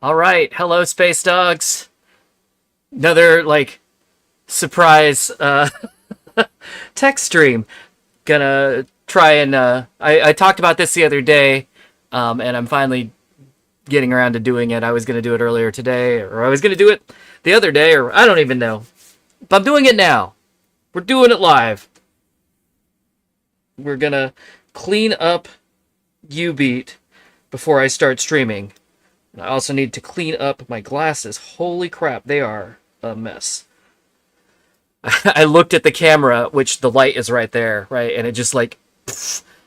All right, hello, space dogs. Another surprise tech stream. Gonna try and I talked about this the other day, and I'm finally getting around to doing it. I was gonna do it earlier today, or I was gonna do it the other day, or I don't even know. But I'm doing it now. We're doing it live. We're gonna clean up jubeat before I start streaming. I also need to clean up my glasses. Holy crap, they are a mess. I looked at the camera, which the light is right there, right? And it just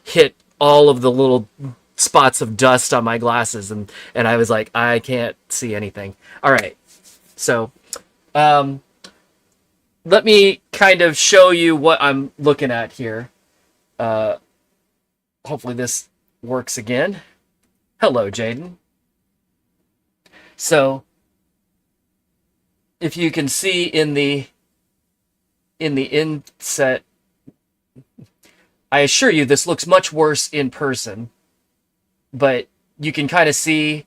hit all of the little spots of dust on my glasses. And I was like, I can't see anything. All right. So um, let me kind of show you what I'm looking at here. Uh, Hopefully this works again. Hello, Jaden. So if you can see in the inset, I assure you this looks much worse in person, but you can kind of see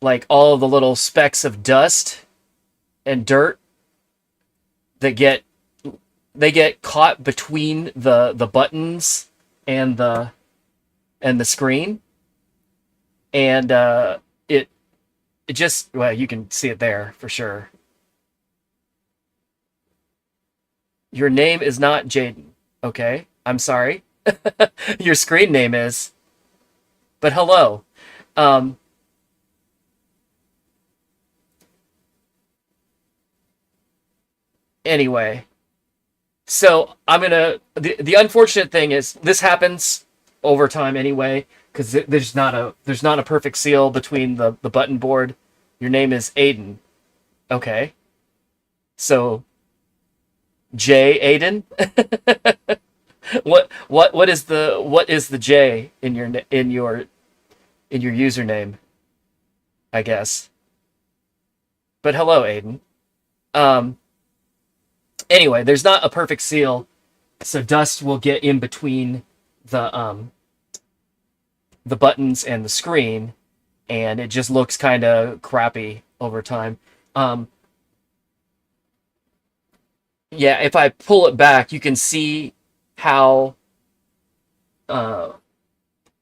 like all of the little specks of dust and dirt that get caught between the buttons and the screen, and it just, well, you can see it there for sure. Your name is not Jaden. Okay, I'm sorry. Your screen name is, but hello. Um, anyway, so the unfortunate thing is this happens over time anyway, because there's not a perfect seal between the button board. Your name is Aiden. Okay, so J Aiden. What is the J in your username, I guess. But hello, Aiden. Um, anyway, there's not a perfect seal, so dust will get in between the um the buttons and the screen, and it just looks kind of crappy over time. Um, yeah, if I pull it back, you can see how, uh,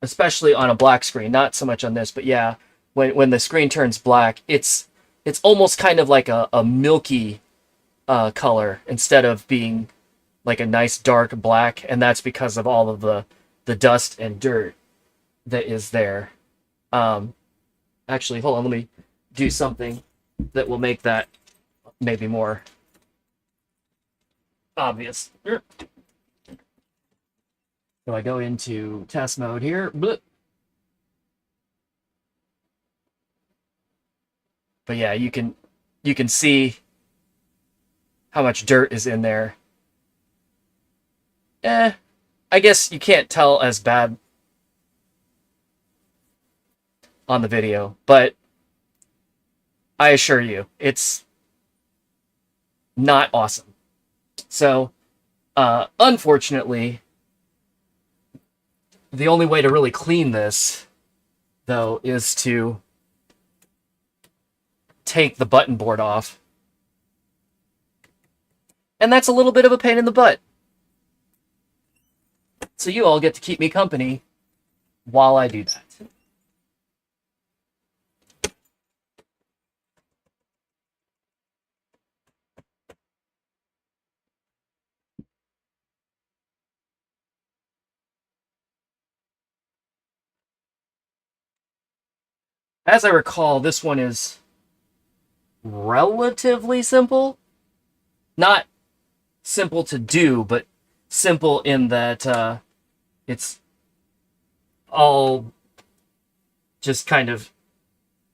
especially on a black screen, not so much on this, but yeah, when the screen turns black, it's almost kind of like a milky color instead of being like a nice dark black, and that's because of all of the dust and dirt that is there. Um, Actually, hold on, let me do something that will make that maybe more obvious. So I go into test mode here. But yeah, you can see how much dirt is in there. I guess you can't tell as bad on the video, but I assure you, it's not awesome. So, unfortunately, the only way to really clean this, though, is to take the button board off. And that's a little bit of a pain in the butt. So you all get to keep me company while I do that. As I recall, this one is relatively simple. Not simple to do, but simple in that it's all just kind of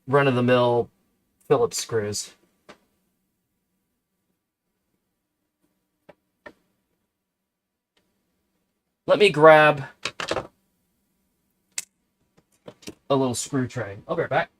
run of the mill Phillips screws. Let me grab a little screw tray. I'll be right back.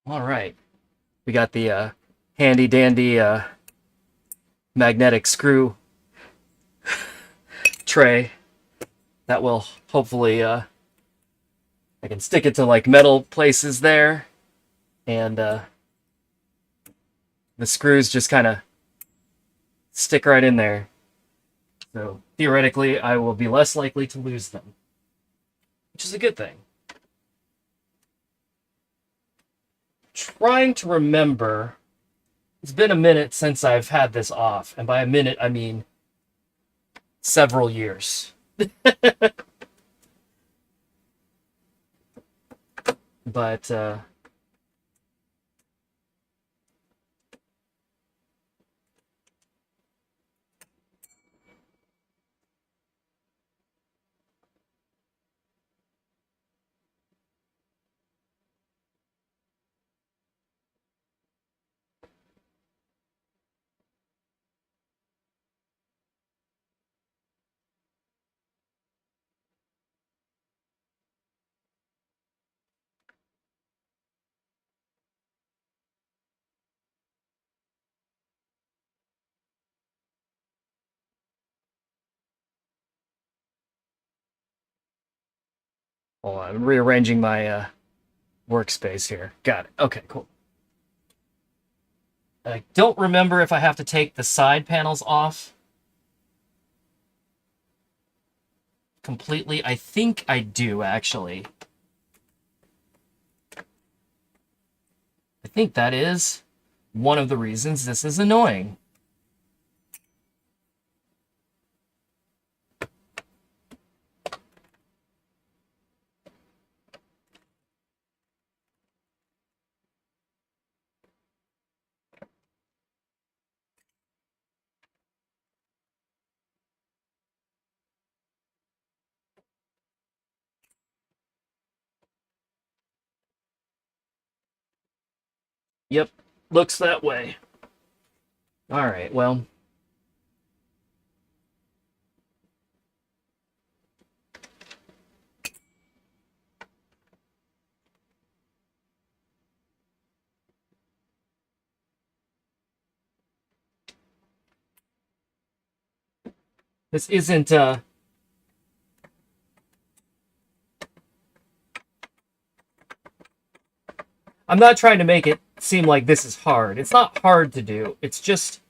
All right. We got the handy dandy magnetic screw tray that will hopefully I can stick it to like metal places there, and the screws just kind of stick right in there. So theoretically, I will be less likely to lose them, which is a good thing. Trying to remember. It's been a minute since I've had this off, and by a minute I mean several years. But hold on, I'm rearranging my workspace here. Got it. Okay, cool. I don't remember if I have to take the side panels off completely. I think I do, actually. I think that is one of the reasons this is annoying. Yep, looks that way. All right, well. This isn't I'm not trying to make it seem like this is hard. It's not hard to do. It's just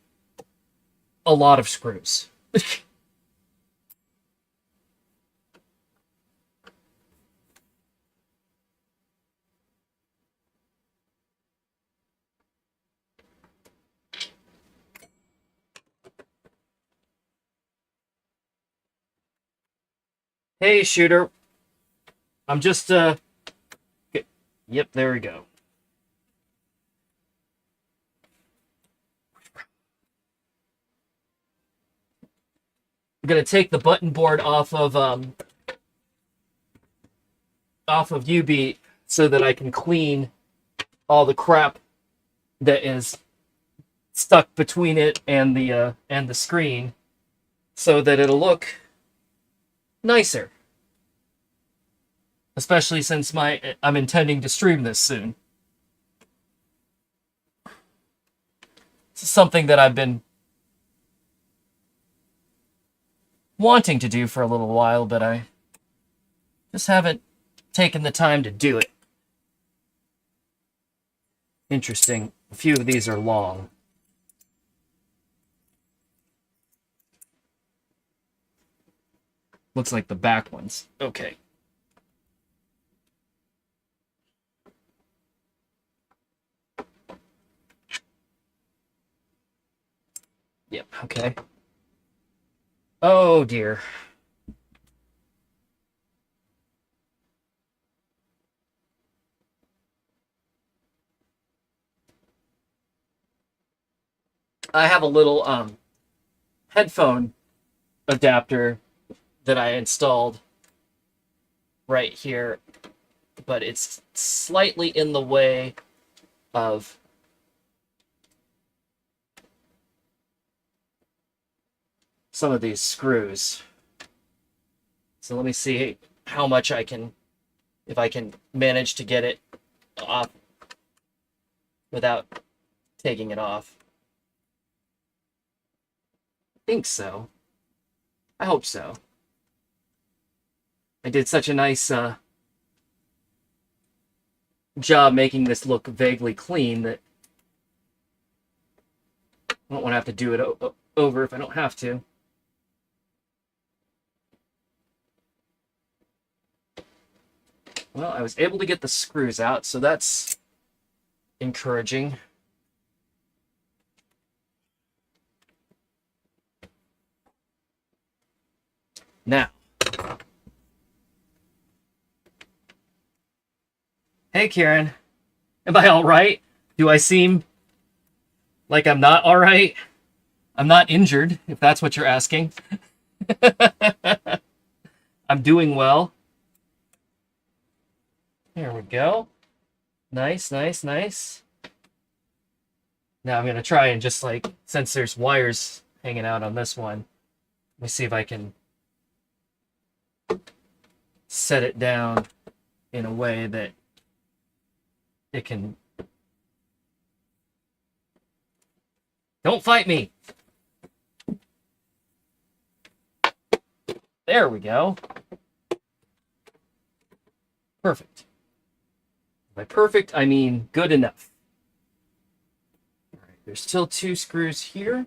a lot of screws. Hey, shooter. I'm just Yep, there we go. I'm gonna take the button board off of UB so that I can clean all the crap that is stuck between it and the screen, so that it'll look nicer. Especially since I'm intending to stream this soon. This is something that I've been wanting to do for a little while, but I just haven't taken the time to do it. Interesting. A few of these are long. Looks like the back ones. Okay. Yep, okay. Oh dear. I have a little headphone adapter that I installed right here, but it's slightly in the way of some of these screws. So let me see how much I can, if I can manage to get it off without taking it off. I think so. I hope so. I did such a nice job making this look vaguely clean that I don't want to have to do it over if I don't have to. Well, I was able to get the screws out, so that's encouraging. Now, hey Karen, am I all right? Do I seem like I'm not all right? I'm not injured, if that's what you're asking. I'm doing well. There we go. Nice, nice, nice. Now I'm gonna try and just like, since there's wires hanging out on this one, let me see if I can set it down in a way that it can... Don't fight me! There we go. Perfect. By perfect, I mean good enough. All right, there's still 2 screws here.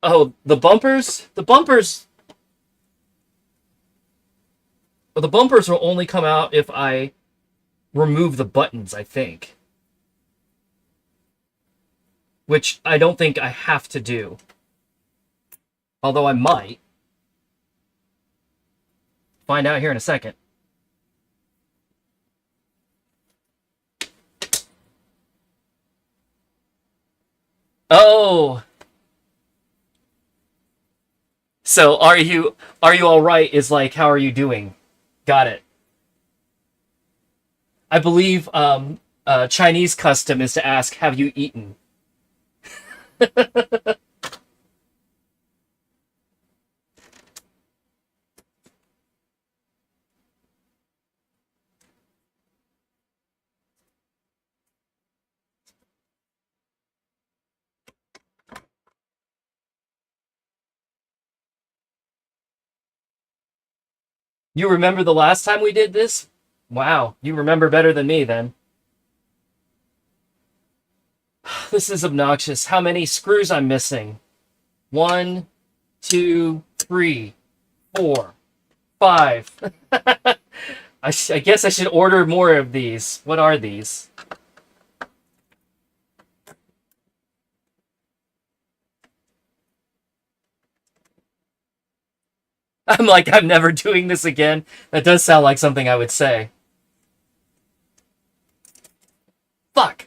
Oh, the bumpers? Well, the bumpers will only come out if I remove the buttons, I think. Which I don't think I have to do. Although I might. Find out here in a second. Oh! So, are you all right is like, how are you doing? Got it. I believe Chinese custom is to ask, have you eaten? You remember the last time we did this? Wow, you remember better than me then. This is obnoxious. How many screws I'm missing? 1, 2, 3, 4, 5. I guess I should order more of these. What are these? I'm like, I'm never doing this again. That does sound like something I would say. Fuck.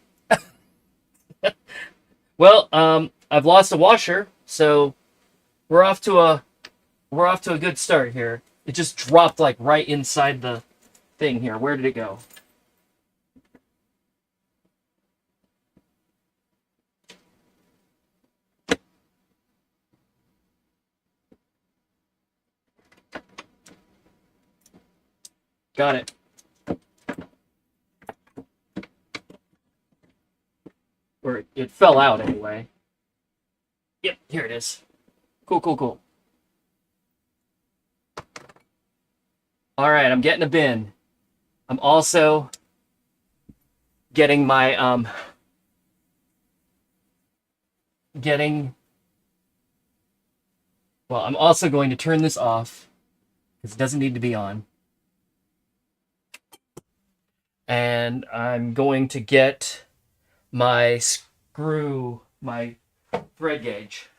Well, I've lost a washer, so we're off to a good start here. It just dropped like right inside the thing here. Where did it go? Got it. Or it fell out anyway. Yep, here it is. Cool, cool, cool. All right, I'm getting a bin. I'm also getting my well, I'm also going to turn this off because it doesn't need to be on. And I'm going to get my thread gauge.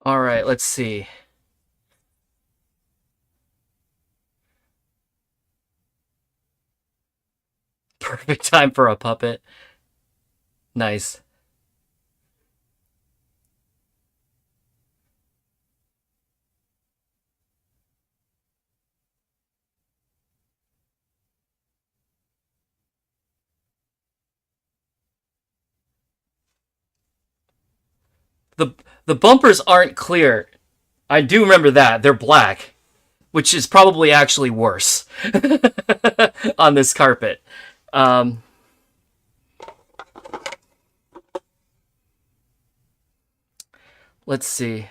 All right, let's see. Perfect time for a puppet. Nice. The the bumpers aren't clear. I do remember that. They're black, which is probably actually worse on this carpet. Um, let's see.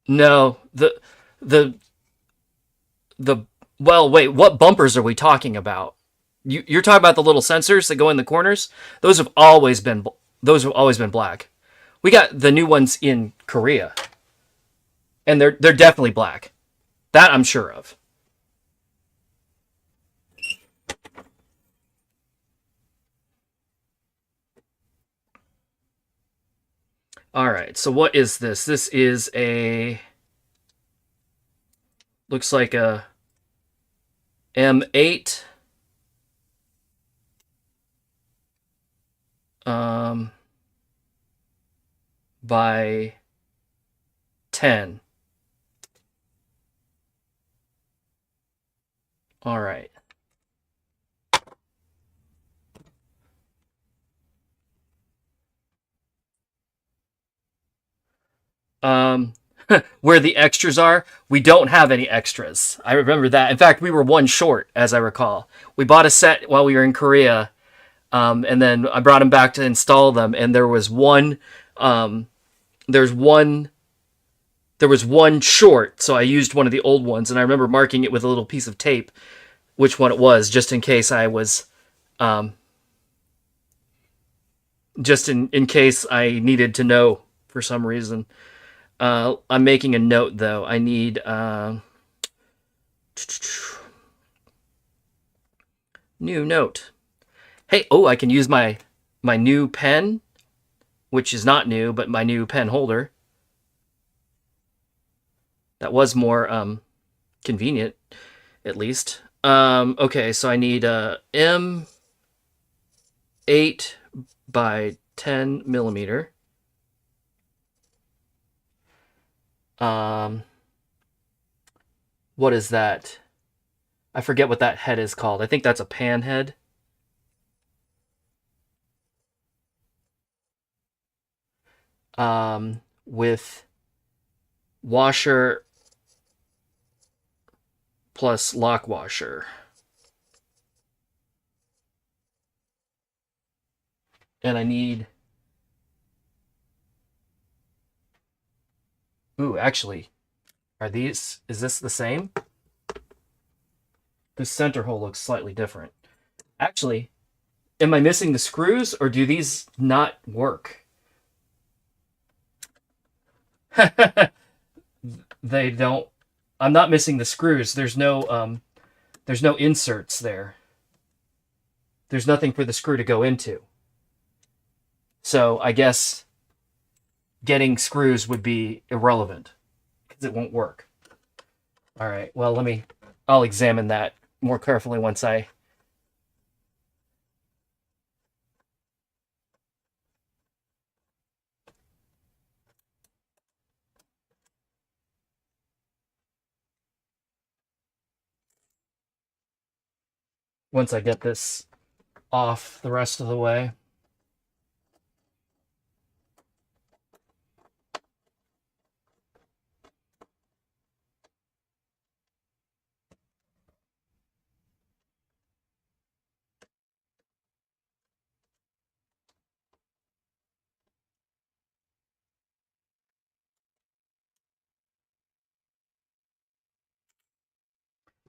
No, the the well, wait, what bumpers are we talking about? You're talking about the little sensors that go in the corners? Those have always been those have always been black. We got the new ones in Korea, and they're definitely black. That I'm sure of. All right. So what is this? This is a looks like a M8 um by 10. All right. Um, where the extras are, we don't have any extras. I remember that. In fact, we were one short, as I recall. We bought a set while we were in Korea, and then I brought them back to install them, and there was one. There's one. There was one short, so I used one of the old ones, and I remember marking it with a little piece of tape which one it was, just in case I was, um, just in case I needed to know for some reason. I'm making a note though. I need new note. Hey, oh, I can use my new pen, which is not new, but my new pen holder. That was more convenient, at least. Okay, so I need a M8 by 10 millimeter. Um, what is that? I forget what that head is called. I think that's a pan head. With washer plus lock washer. And I need. Ooh, actually, are these. Is this the same? This center hole looks slightly different. Actually, am I missing the screws or do these not work? They don't. I'm not missing the screws. There's no inserts there. There's nothing for the screw to go into. So I guess getting screws would be irrelevant because it won't work. All right. Well, I'll examine that more carefully once I get this off the rest of the way.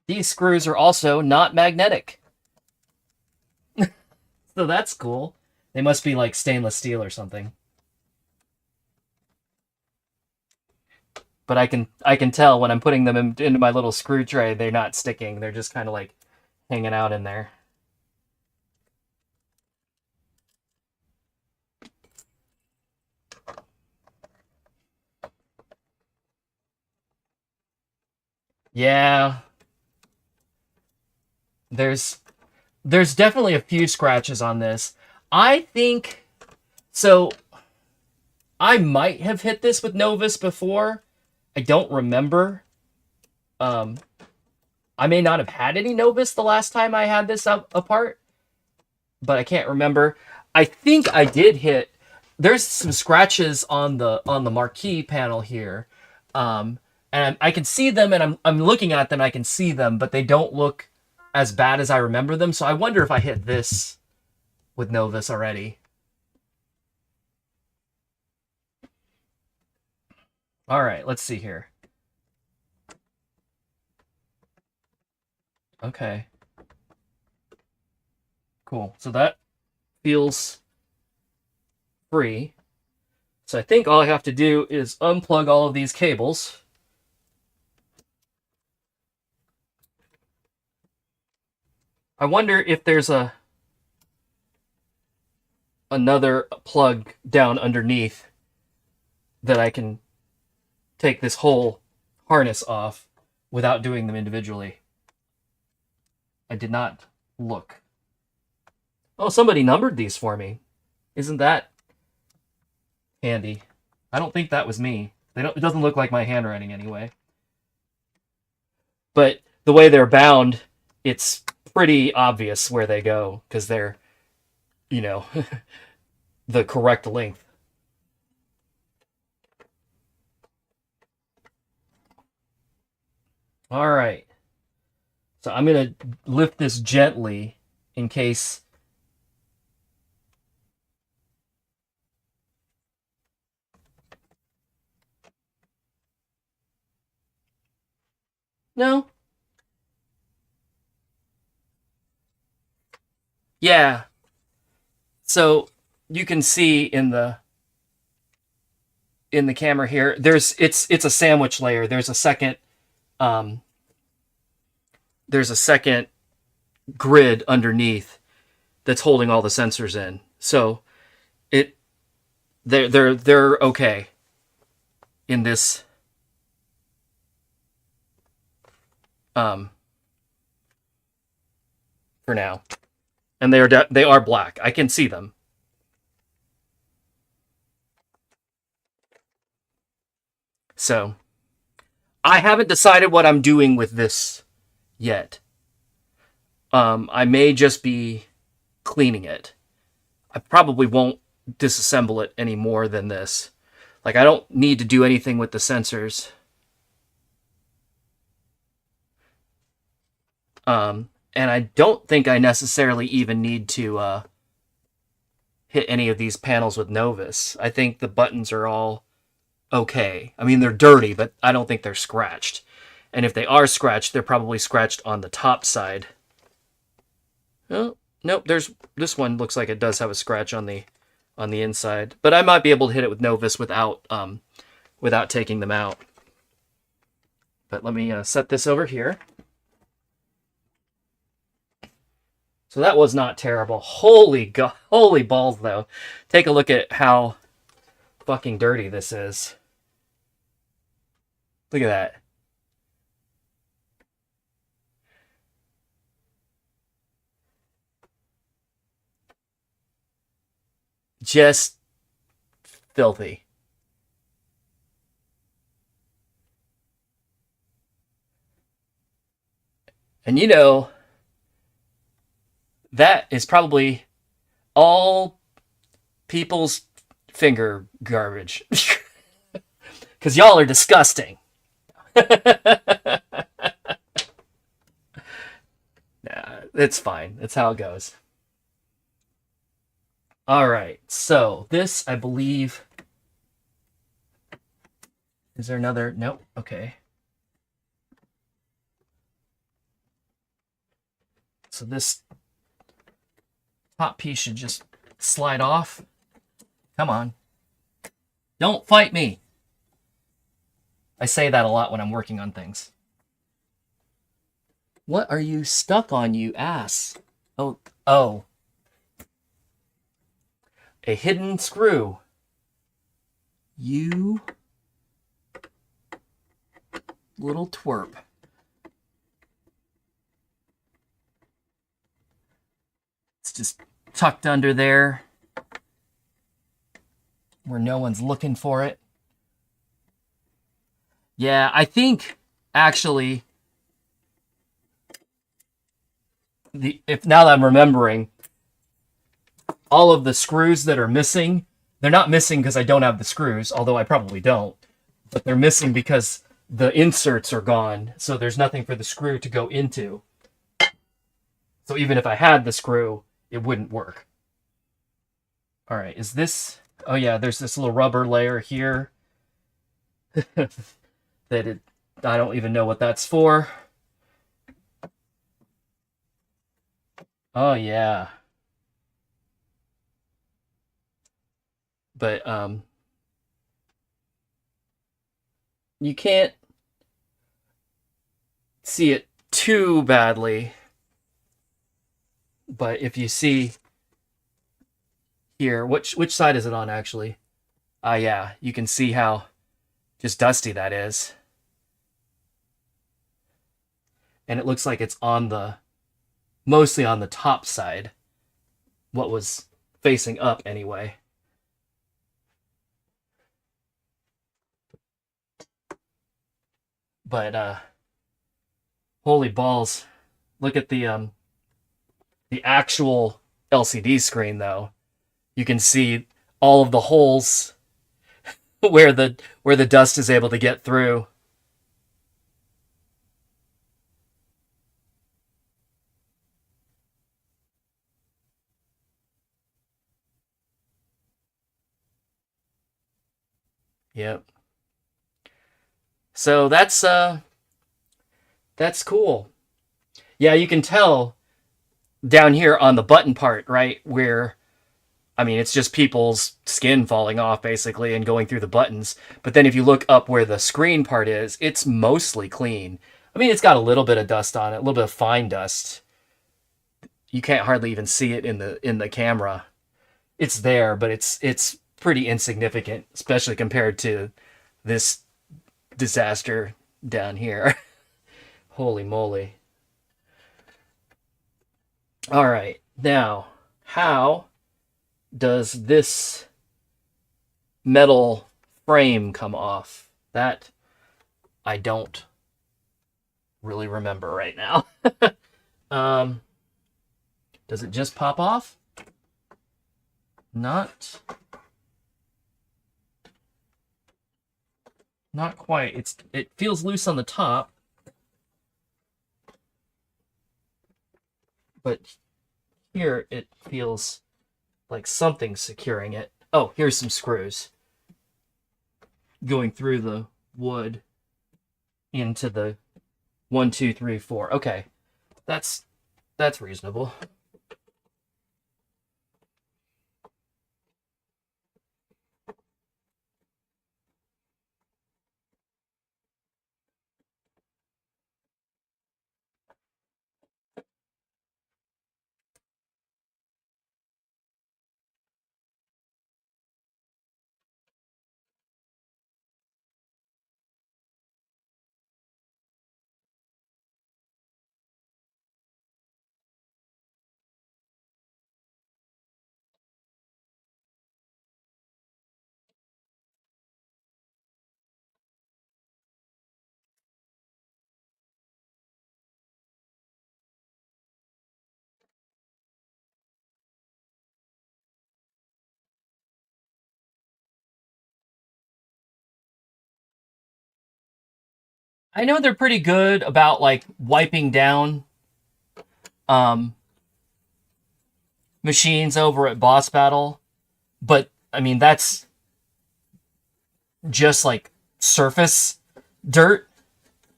These screws are also not magnetic. So that's cool. They must be like stainless steel or something. But I can tell when I'm putting them into my little screw tray, they're not sticking. They're just kind of like hanging out in there. Yeah, there's there's definitely a few scratches on this. I think so. I might have hit this with Novus before. I don't remember. Um, I may not have had any Novus the last time I had this up apart, but I can't remember. I think I did hit. There's some scratches on the marquee panel here, and I can see them, and I'm looking at them. I can see them, but they don't look as bad as I remember them. So I wonder if I hit this with Novus already. All right, let's see here. Okay, cool. So that feels free. So I think all I have to do is unplug all of these cables. I wonder if there's another plug down underneath that I can take this whole harness off without doing them individually. I did not look. Oh, somebody numbered these for me. Isn't that handy? I don't think that was me. It doesn't look like my handwriting anyway. But the way they're bound, it's pretty obvious where they go because they're, you know, the correct length. All right. So I'm going to lift this gently in case. No. Yeah. So you can see in the camera here, it's a sandwich layer. Um there's a second grid underneath that's holding all the sensors in. So it they're okay in this um for now. And they are black. I can see them. So I haven't decided what I'm doing with this yet. I may just be cleaning it. I probably won't disassemble it any more than this. Like, I don't need to do anything with the sensors. And I don't think I necessarily even need to hit any of these panels with Novus. I think the buttons are all okay. I mean, they're dirty, but I don't think they're scratched. And if they are scratched, they're probably scratched on the top side. Oh, nope, this one looks like it does have a scratch on the inside. But I might be able to hit it with Novus without taking them out. But let me set this over here. So that was not terrible. Holy balls, though. Take a look at how fucking dirty this is. Look at that. Just filthy. And you know, that is probably all people's finger garbage. Because y'all are disgusting. Nah, it's fine. It's how it goes. All right. So this, I believe... Is there another? Nope. Okay. So this top piece should just slide off. Come on. Don't fight me. I say that a lot when I'm working on things. What are you stuck on, you ass? Oh. A hidden screw. You little twerp. It's just tucked under there where no one's looking for it. Yeah, I think actually if now that I'm remembering, all of the screws that are missing, they're not missing because I don't have the screws, although I probably don't, but they're missing because the inserts are gone, so there's nothing for the screw to go into. So even if I had the screw, it wouldn't work. All right, is this... Oh yeah, there's this little rubber layer here that I don't even know what that's for. Oh yeah. But you can't see it too badly. But if you see here, which side is it on actually? Yeah, you can see how just dusty that is. And it looks like it's on mostly on the top side. What was facing up anyway. But holy balls. Look at the actual LCD screen though. You can see all of the holes where the dust is able to get through. Yep. So that's cool. Yeah, you can tell down here on the button part, right, where I mean, it's just people's skin falling off, basically, and going through the buttons. But then if you look up where the screen part is, it's mostly clean. I mean, it's got a little bit of dust on it, a little bit of fine dust. You can't hardly even see it in the camera. It's there, but it's pretty insignificant, especially compared to this disaster down here. Holy moly. All right, now, how does this metal frame come off? That I don't really remember right now. Does it just pop off? Not quite. It feels loose on the top, but here it feels like something's securing it. Oh, here's some screws going through the wood into the 1, 2, 3, 4. Okay, that's reasonable. I know they're pretty good about like wiping down machines over at Boss Battle, but I mean that's just like surface dirt,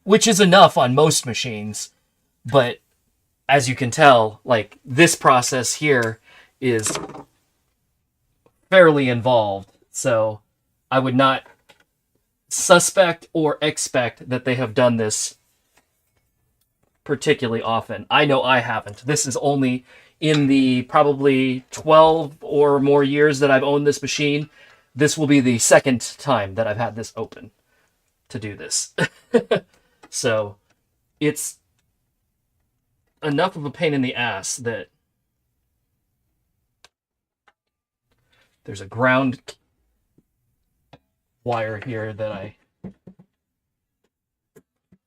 which is enough on most machines. But as you can tell, like this process here is fairly involved. So I would not suspect or expect that they have done this particularly often. I know I haven't. This is only in the probably 12 or more years that I've owned this machine. This will be the second time that I've had this open to do this. So it's enough of a pain in the ass that there's a ground wire here that I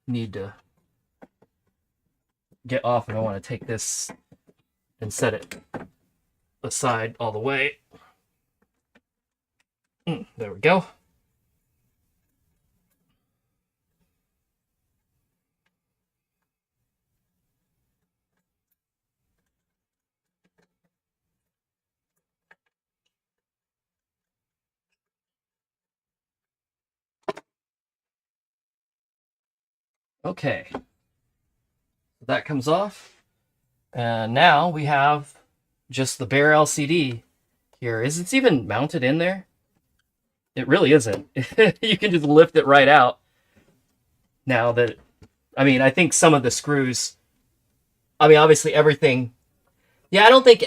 need to get off if I want to take this and set it aside all the way. There we go. Okay, that comes off. And now we have just the bare LCD here. It's even mounted in there? It really isn't. You can just lift it right out. Now that, I mean, I think some of the screws, I mean, obviously everything. Yeah, I don't think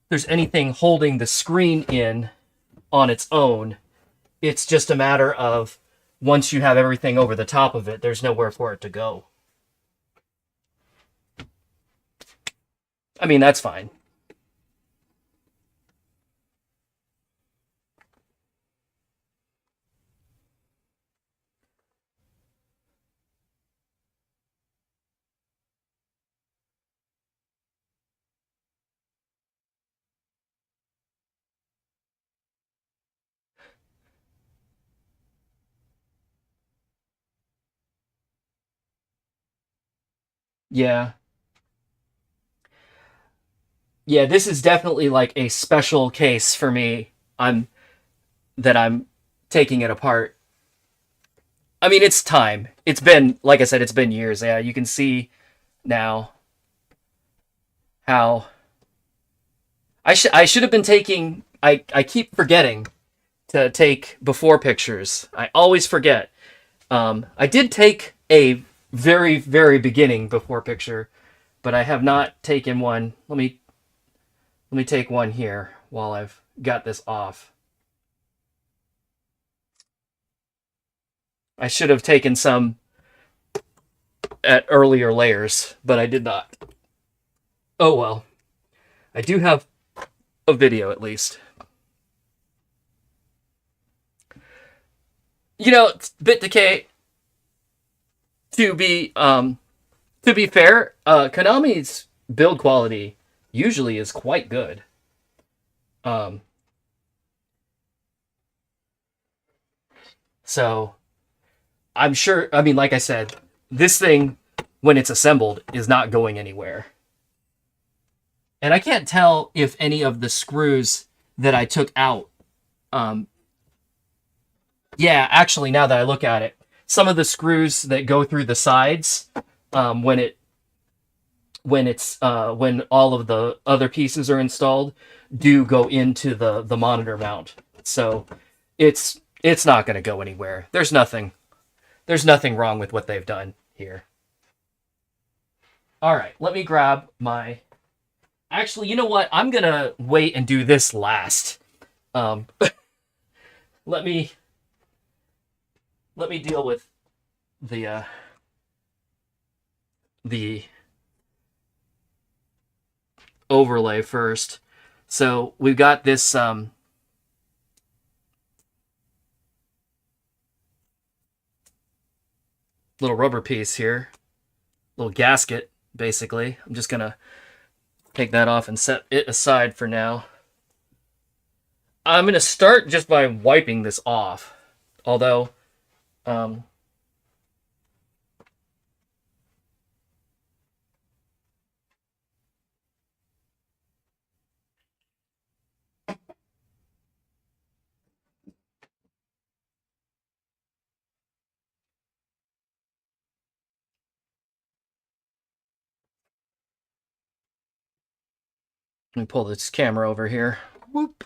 there's anything holding the screen in on its own. It's just a matter of once you have everything over the top of it, there's nowhere for it to go. I mean, that's fine. Yeah. Yeah, this is definitely like a special case for me. I'm taking it apart. I mean, it's time. It's been, like I said, it's been years. Yeah, you can see now how I should have been taking. I keep forgetting to take before pictures. I always forget. I did take a very beginning before picture, but I have not taken one. Let me take one here while I've got this off. I should have taken some at earlier layers, but I did not. Oh well. I do have a video at least. You know, bit decay. To be to be fair, Konami's build quality usually is quite good. Um, so I'm sure. I mean, like I said, this thing when it's assembled is not going anywhere. And I can't tell if any of the screws that I took out. Um, yeah, actually, now that I look at it, some of the screws that go through the sides um, when it when all of the other pieces are installed do go into the monitor mount. So it's not going to go anywhere. There's nothing wrong with what they've done here. All right, let me grab my. Actually, you know what? I'm gonna wait and do this last. Um, let me let me deal with the overlay first. So we've got this little rubber piece here, little gasket, basically. I'm just gonna take that off and set it aside for now. I'm gonna start just by wiping this off, although um, let me pull this camera over here. Whoop.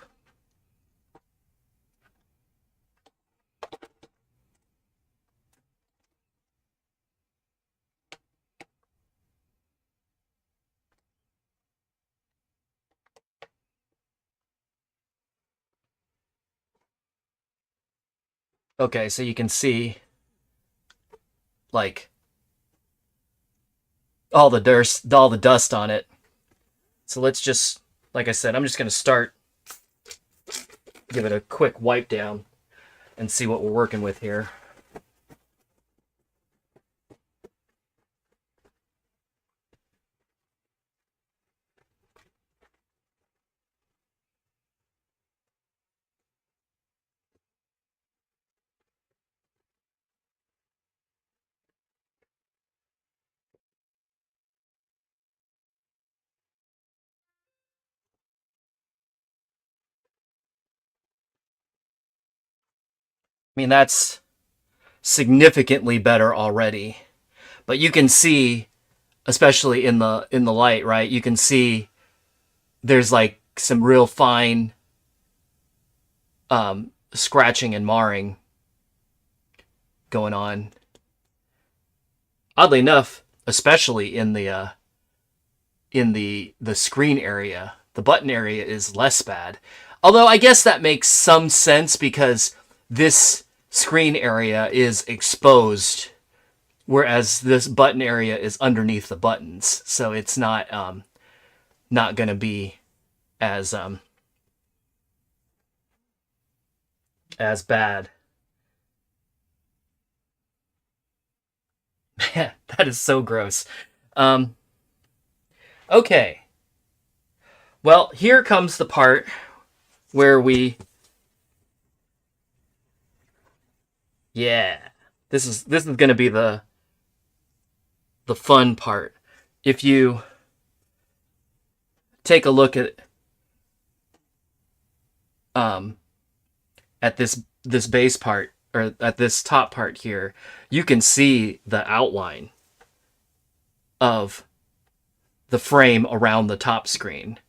Okay, so you can see like all the dust on it. So let's just, like I said, I'm just going to start, give it a quick wipe down and see what we're working with here. I mean, that's significantly better already. But you can see, especially in the light, right? You can see there's like some real fine scratching and marring going on. Oddly enough, especially in the screen area, the button area is less bad. Although I guess that makes some sense because this screen area is exposed, whereas this button area is underneath the buttons, so it's not going to be as as bad. That is so gross. Um, okay, well, here comes the part where yeah, this is going to be the fun part. If you take a look um at this base part, or at this top part here, you can see the outline of the frame around the top screen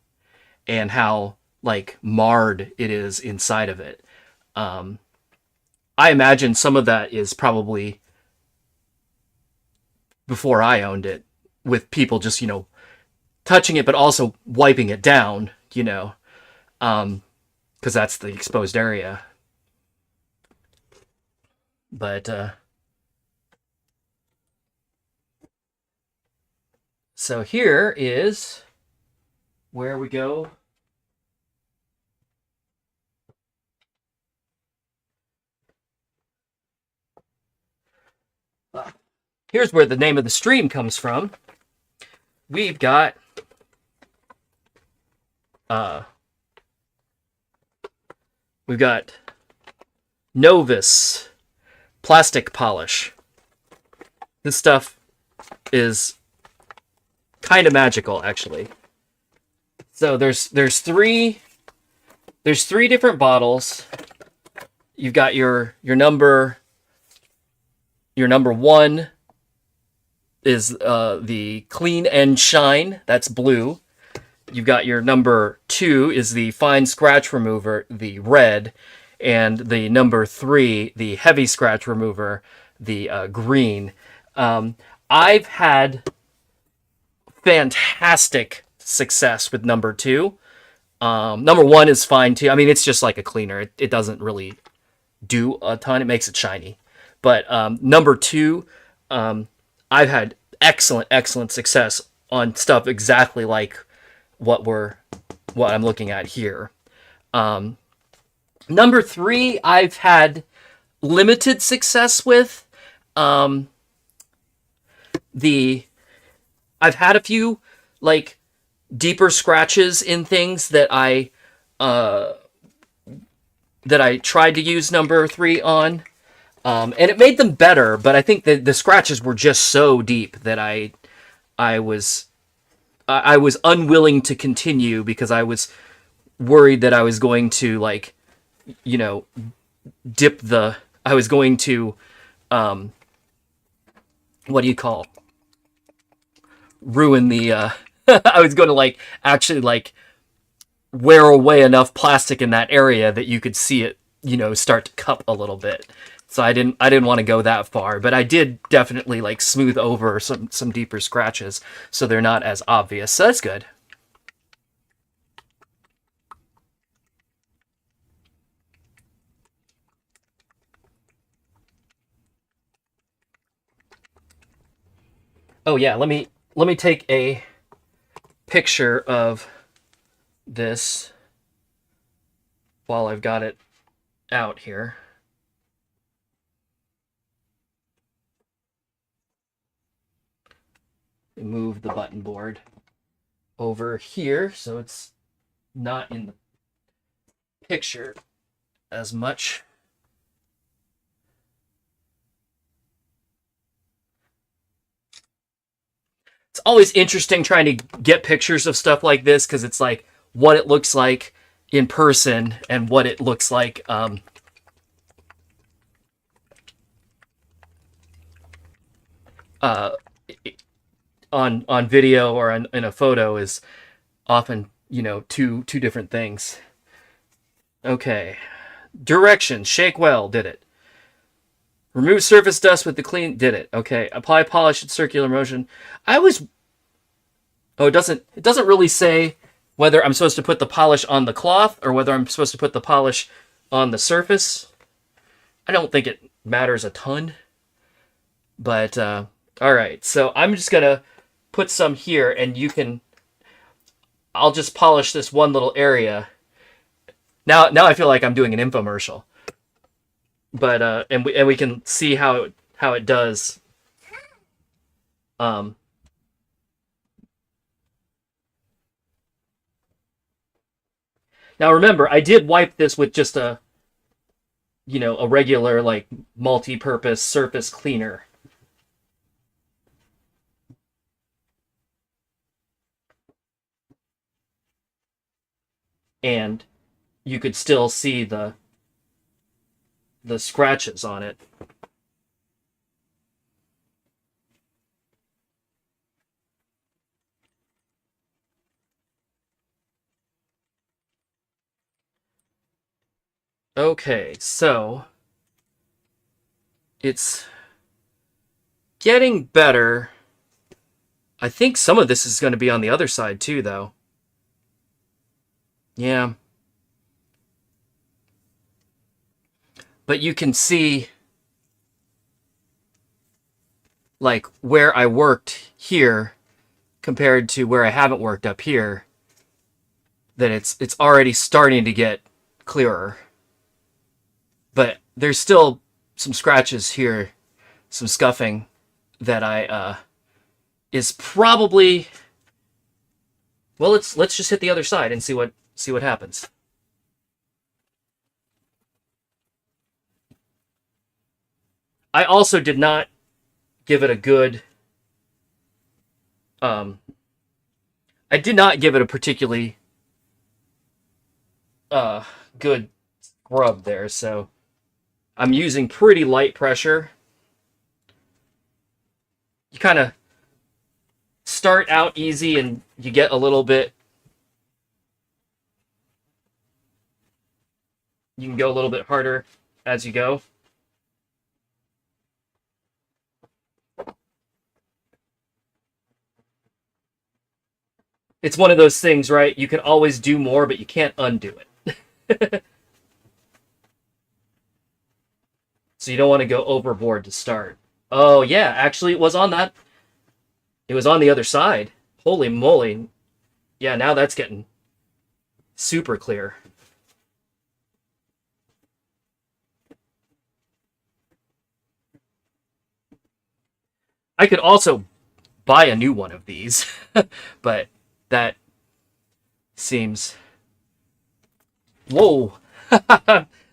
and how like marred it is inside of it. Um, I imagine some of that is probably before I owned it, with people just touching it, but also wiping it down, because that's the exposed area. But so here is where we go. Here's where the name of the stream comes from. We've got uh, we've got Novus plastic polish. This stuff is kind of magical, actually. So there's three different bottles. You've got your number one is the Clean and Shine. That's blue. You've got your number 2 is the Fine Scratch Remover, the red, and the number 3, the Heavy Scratch Remover, the green. I've had fantastic success with number 2. Number 1 is fine too. I mean, it's just like a cleaner. It doesn't really do a ton. It makes it shiny. But number 2, I've had excellent success on stuff exactly like what I'm looking at here. Number 3, I've had limited success with. I've had a few like deeper scratches in things that I tried to use number 3 on. And it made them better, but I think that the scratches were just so deep that I was unwilling to continue because I was worried that I was going to I was going to what do you call, ruin the I was going to actually wear away enough plastic in that area that you could see it, start to cup a little bit. So I didn't want to go that far, but I did definitely smooth over some deeper scratches so they're not as obvious. So that's good. Oh yeah, let me take a picture of this while I've got it out here. Move the button board over here so it's not in the picture as much. It's always interesting trying to get pictures of stuff like this because it's like what it looks like in person and what it looks like uh, on video or in a photo is often, you know, two different things. Okay. Directions. Shake well. Did it. Remove surface dust with the clean. Did it. Okay. Apply polish in circular motion. I was. Oh, it doesn't really say whether I'm supposed to put the polish on the cloth or whether I'm supposed to put the polish on the surface. I don't think it matters a ton. But all right. So I'm just gonna put some here, and you can. I'll just polish this one little area. Now I feel like I'm doing an infomercial. But and we can see how it does. Now remember, I did wipe this with just a regular like multi-purpose surface cleaner. And you could still see the scratches on it. Okay, so it's getting better. I think some of this is going to be on the other side too, though. Yeah. But you can see like where I worked here compared to where I haven't worked up here, that it's already starting to get clearer. But there's still some scratches here, some scuffing that I is probably. Well, let's just hit the other side and see what happens. I also did not give it a good. I did not give it a particularly good scrub there, so I'm using pretty light pressure. You kind of start out easy and you get a little bit. You can go a little bit harder as you go. It's one of those things, right? You can always do more, but you can't undo it. So you don't want to go overboard to start. Oh, yeah, actually it was on that. It was on the other side. Holy moly. Yeah, now that's getting super clear. I could also buy a new one of these, but that seems. Whoa!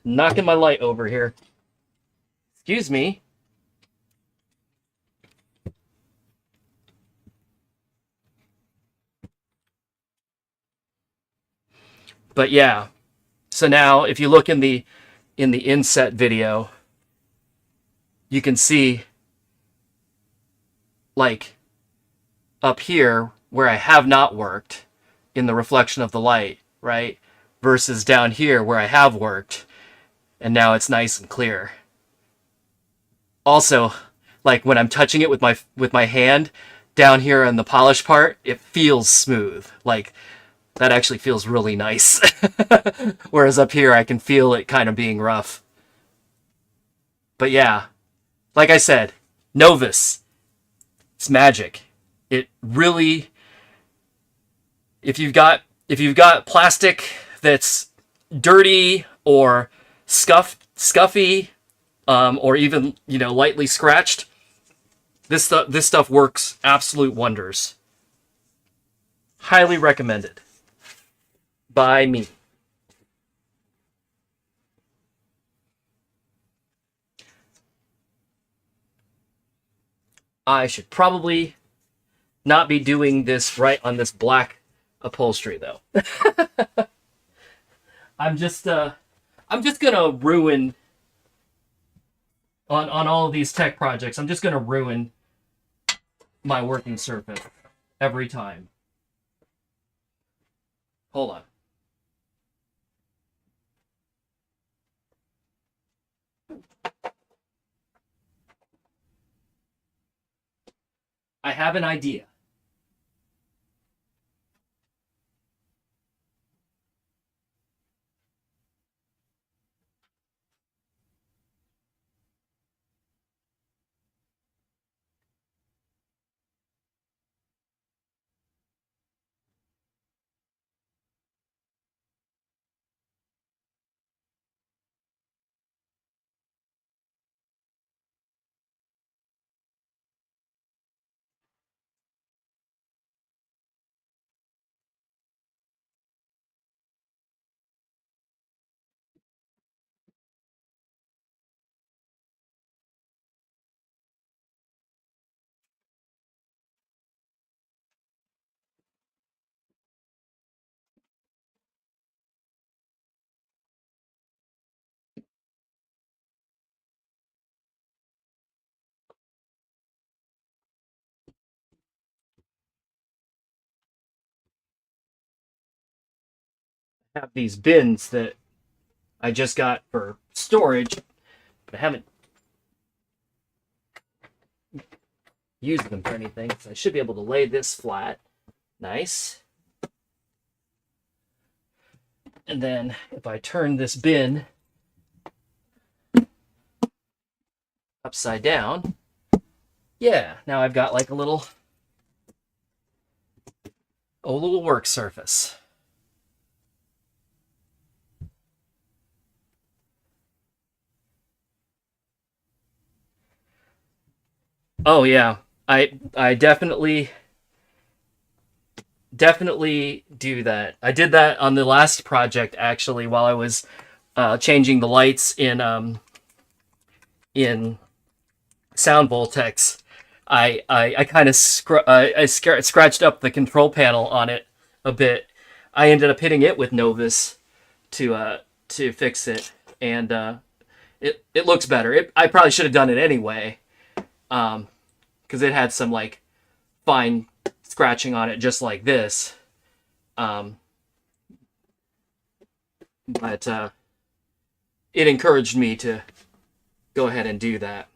Knocking my light over here. Excuse me. But yeah, so now if you look in the inset video, you can see like up here where I have not worked in the reflection of the light, right? Versus down here where I have worked and now it's nice and clear. Also, like when I'm touching it with my hand down here on the polish part, it feels smooth. Like that actually feels really nice. Whereas up here I can feel it kind of being rough. But yeah, like I said, Novus. It's magic. It really, if you've got plastic that's dirty or scuffy, or even lightly scratched, this stuff works absolute wonders. Highly recommended by me. I should probably not be doing this right on this black upholstery though. I'm just gonna ruin on all of these tech projects. I'm just gonna ruin my working surface every time. Hold on. I have an idea. I have these bins that I just got for storage, but I haven't used them for anything. So I should be able to lay this flat. Nice. And then if I turn this bin upside down, yeah, now I've got like a little work surface. Oh yeah, I definitely do that. I did that on the last project actually while I was changing the lights in Sound Voltex. I kind of scratched up the control panel on it a bit. I ended up hitting it with Novus to fix it, and it looks better. I probably should have done it anyway, because it had some like fine scratching on it, just like this. But it encouraged me to go ahead and do that.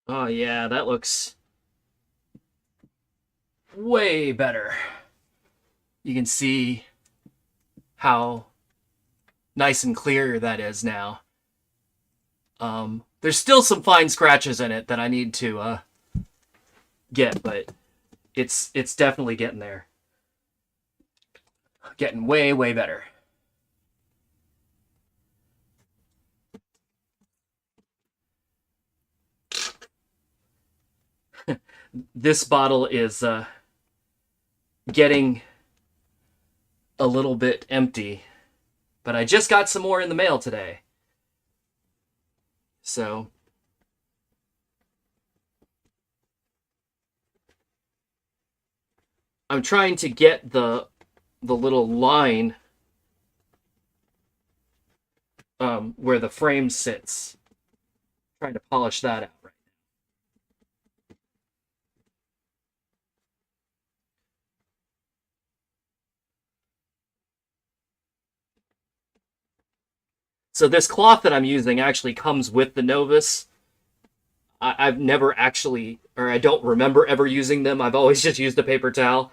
Oh yeah, that looks way better. You can see how nice and clear that is now. There's still some fine scratches in it that I need to get, but it's definitely getting there. Getting way better. This bottle is getting a little bit empty, but I just got some more in the mail today. So I'm trying to get the little line where the frame sits. Trying to polish that out right. So this cloth that I'm using actually comes with the Novus. I've never actually, or I don't remember ever using them. I've always just used a paper towel.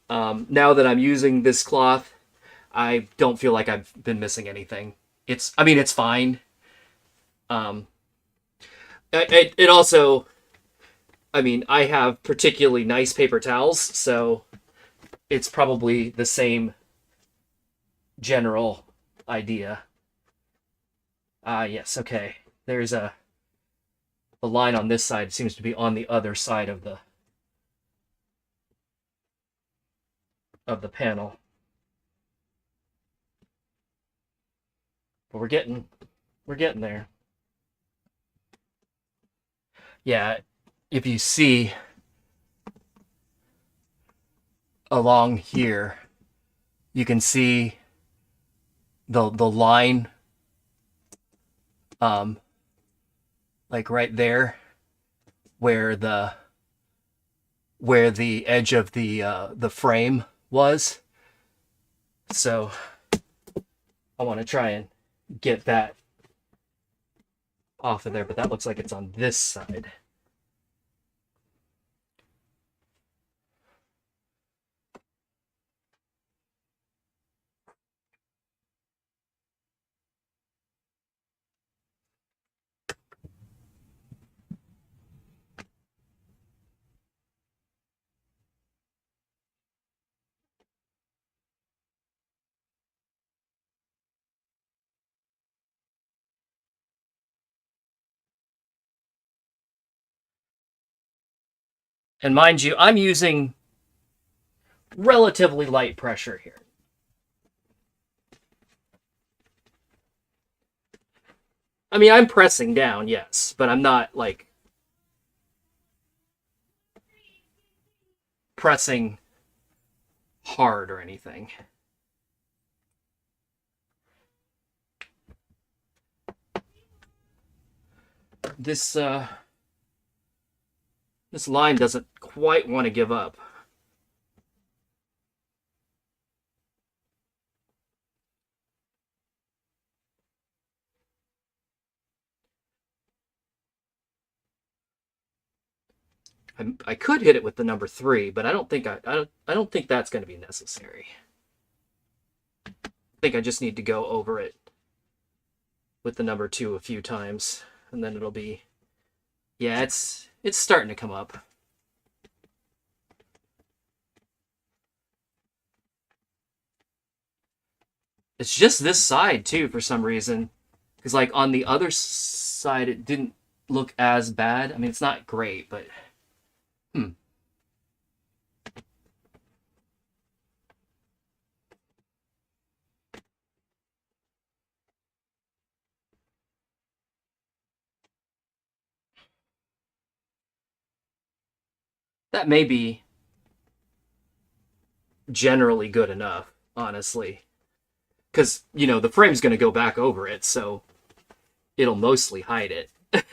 Now that I'm using this cloth, I don't feel like I've been missing anything. I mean, it's fine. Um, it also, I mean, I have particularly nice paper towels, so it's probably the same general idea. Yes, okay. There's the line on this side seems to be on the other side of the panel. But we're getting there. Yeah, if you see along here, you can see the line like right there where the edge of the frame was. So I want to try and get that off of there, but that looks like it's on this side. And mind you, I'm using relatively light pressure here. I mean, I'm pressing down, yes, but I'm not like pressing hard or anything. This line doesn't quite want to give up. I could hit it with the number 3, but I don't think I don't think that's going to be necessary. I think I just need to go over it with the number 2 a few times, and then it'll be, yeah, it's starting to come up. It's just this side too for some reason, because like on the other side it didn't look as bad. I mean, it's not great, but that may be generally good enough, honestly. Because, the frame's going to go back over it, so it'll mostly hide it. I'm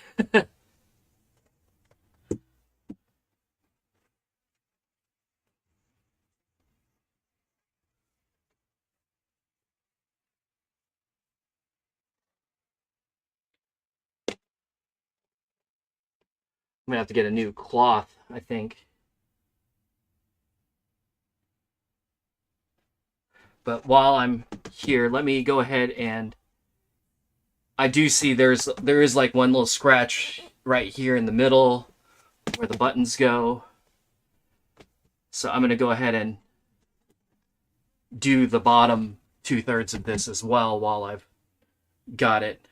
going to have to get a new cloth, I think. But while I'm here, let me go ahead and I do see there is like one little scratch right here in the middle where the buttons go. So I'm going to go ahead and do the bottom 2/3 of this as well while I've got it.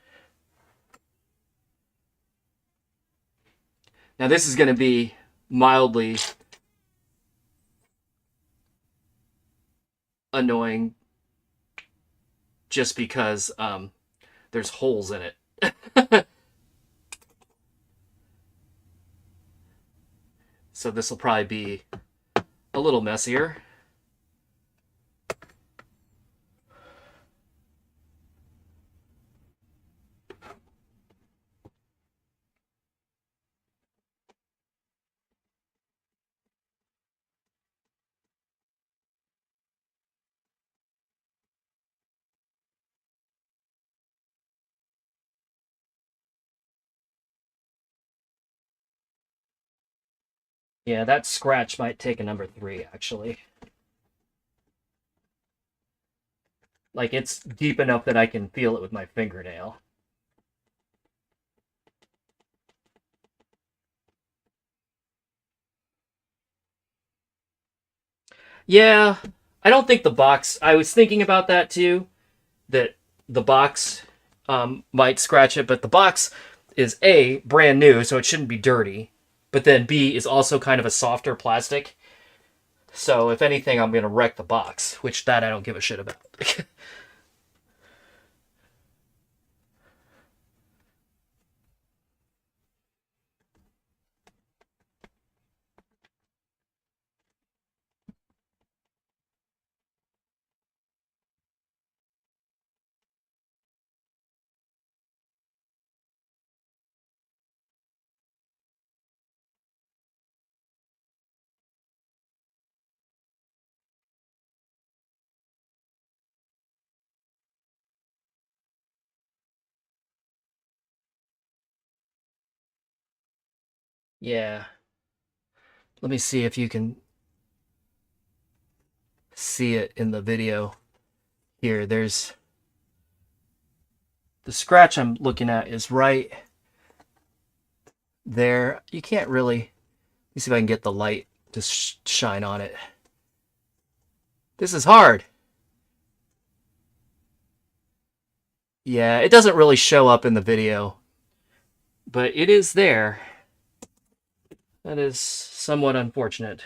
Now this is going to be mildly annoying just because there's holes in it. So this will probably be a little messier. Yeah, that scratch might take a number 3, actually. Like, it's deep enough that I can feel it with my fingernail. Yeah, I don't think the box. I was thinking about that too, that the box might scratch it, but the box is A, brand new, so it shouldn't be dirty. But then B is also kind of a softer plastic. So if anything, I'm going to wreck the box, which that I don't give a shit about. Yeah. Let me see if you can see it in the video. Here, there's the scratch I'm looking at is right there. You can't really. Let me see if I can get the light to shine on it. This is hard. Yeah, it doesn't really show up in the video, but it is there. That is somewhat unfortunate.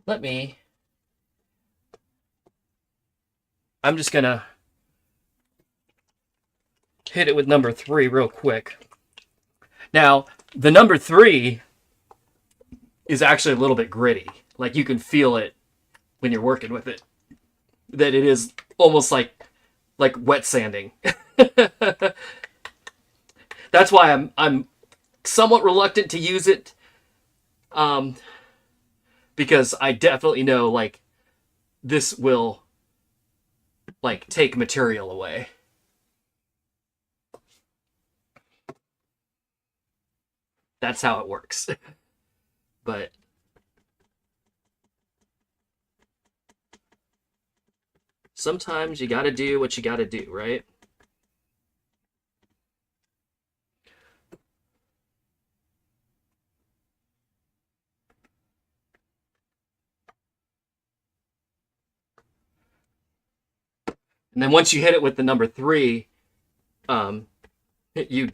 Let me. I'm just gonna hit it with number 3 real quick. Now, the number 3 is actually a little bit gritty. Like, you can feel it when you're working with it. That it is almost like wet sanding. That's why I'm somewhat reluctant to use it, um, because I definitely know like this will like take material away. That's how it works. But sometimes you got to do what you got to do, right? And then once you hit it with the number 3, um, you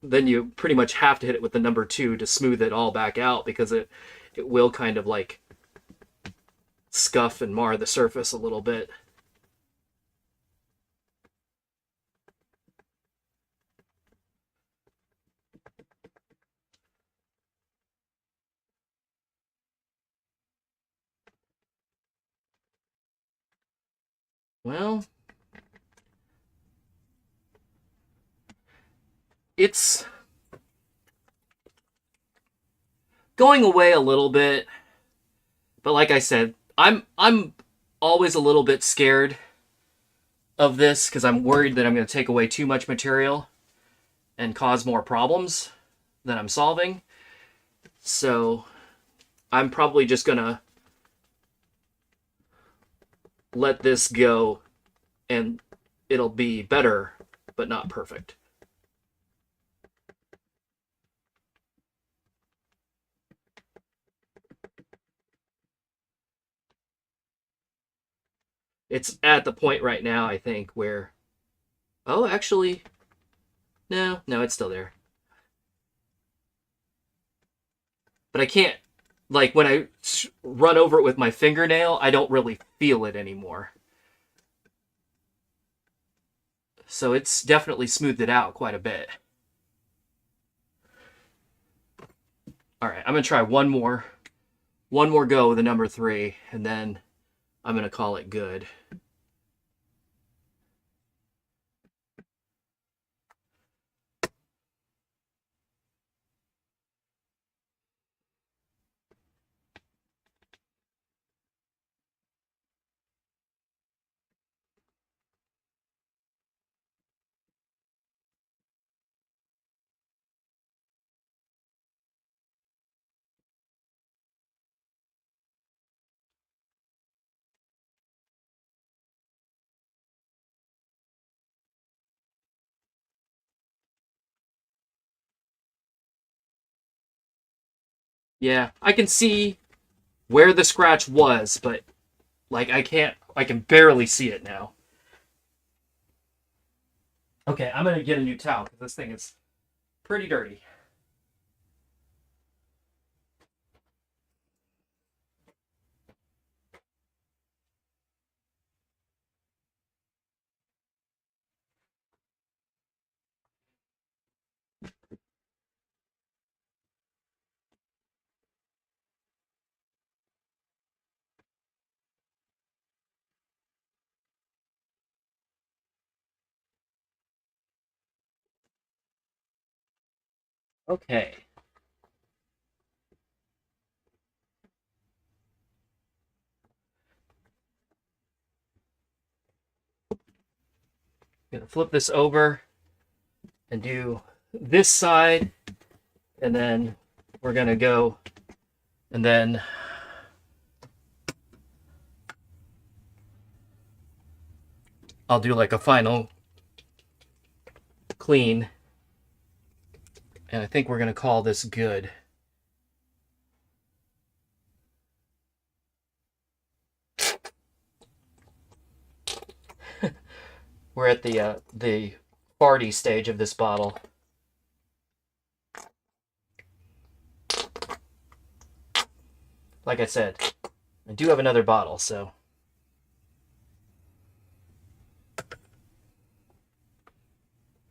then you pretty much have to hit it with the number 2 to smooth it all back out, because it will kind of like scuff and mar the surface a little bit. Well, it's going away a little bit, but like I said, I'm always a little bit scared of this because I'm worried that I'm going to take away too much material and cause more problems than I'm solving. So I'm probably just going to let this go, and it'll be better, but not perfect. It's at the point right now, I think, where, oh, actually, no, it's still there. But I can't, like, when I run over it with my fingernail, I don't really feel it anymore. So it's definitely smoothed it out quite a bit. All right, I'm gonna try one more go with the number 3, and then I'm gonna call it good. Yeah, I can see where the scratch was, but like I can barely see it now. Okay, I'm gonna get a new towel because this thing is pretty dirty. Okay. I'm gonna flip this over and do this side, and then we're gonna go, and then I'll do like a final clean, and I think we're gonna call this good. We're at the farty stage of this bottle. Like I said, I do have another bottle, so.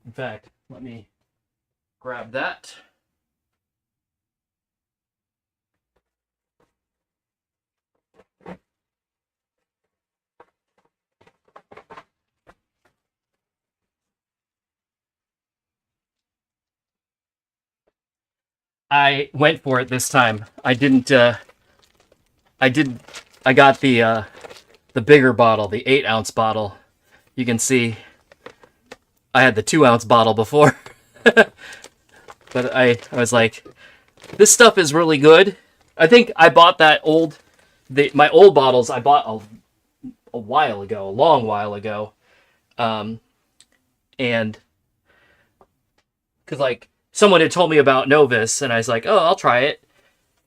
In fact, let me grab that. I went for it this time. I didn't. I did. I got the bigger bottle, the 8-ounce bottle. You can see I had the 2-ounce bottle before, but I was like, this stuff is really good. I think I bought my old bottles. I bought a while ago, a long while ago, and because like someone had told me about Novus, and I was like, oh, I'll try it.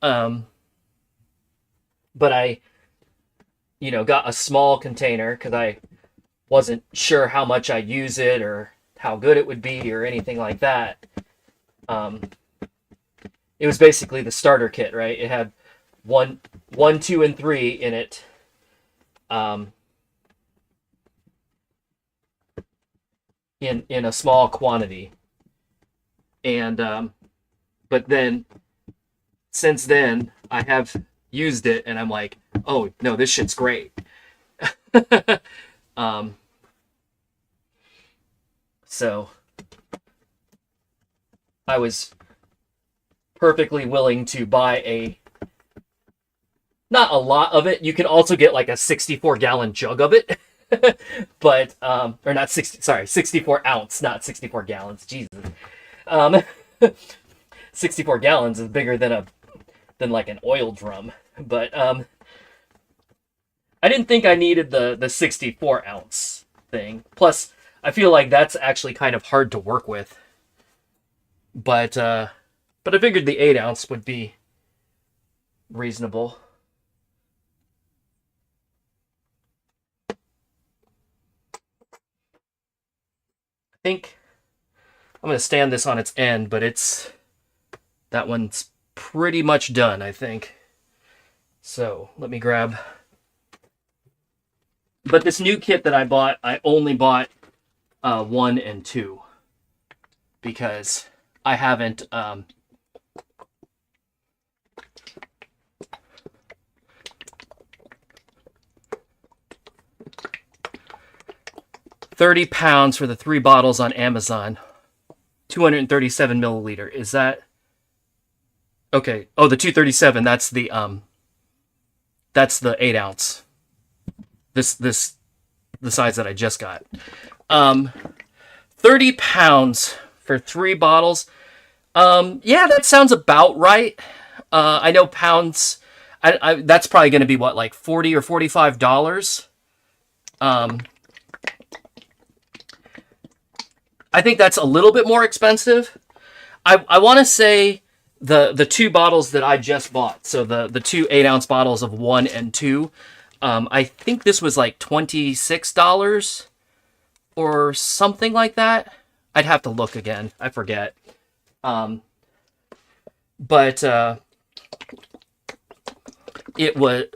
But I, got a small container because I wasn't sure how much I'd use it or how good it would be or anything like that. It was basically the starter kit, right? It had 1, 2, and 3 in it. In a small quantity, and but then since then I have used it, and I'm like, oh no, this shit's great. So I was perfectly willing to buy not a lot of it. You can also get like a 64-gallon jug of it. But or not 64 ounce, not 64 gallons. Jesus. 64 gallons is bigger than like an oil drum. But I didn't think I needed the 64 ounce thing. Plus, I feel like that's actually kind of hard to work with. But I figured the 8-ounce would be reasonable. I think I'm going to stand this on its end, but that one's pretty much done, I think. So let me grab. But this new kit that I bought, I only bought 1 and 2 because I haven't. 30 pounds for the 3 bottles on Amazon. 237 milliliter. Is that okay? Oh, the 237. That's the 8-ounce. The size that I just got. 30 pounds for 3 bottles. Yeah, that sounds about right. I know pounds. That's probably going to be what, like $40 or $45. I think that's a little bit more expensive. I want to say the two bottles that I just bought, so the two 8-ounce bottles of 1 and 2, I think this was like $26 or something like that. I'd have to look again. I forget. But it was,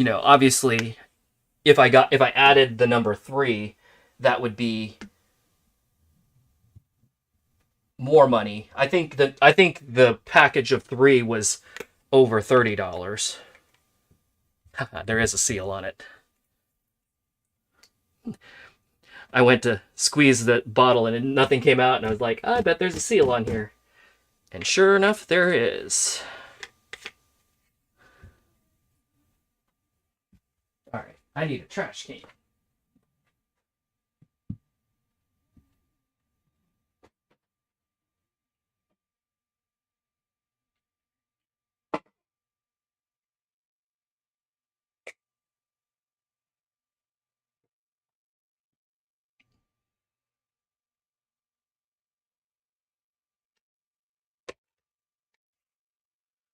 obviously, if I added the number 3, that would be more money. I think the package of 3 was over $30. There is a seal on it. I went to squeeze the bottle and nothing came out, and I was like, I bet there's a seal on here. And sure enough, there is. All right, I need a trash can.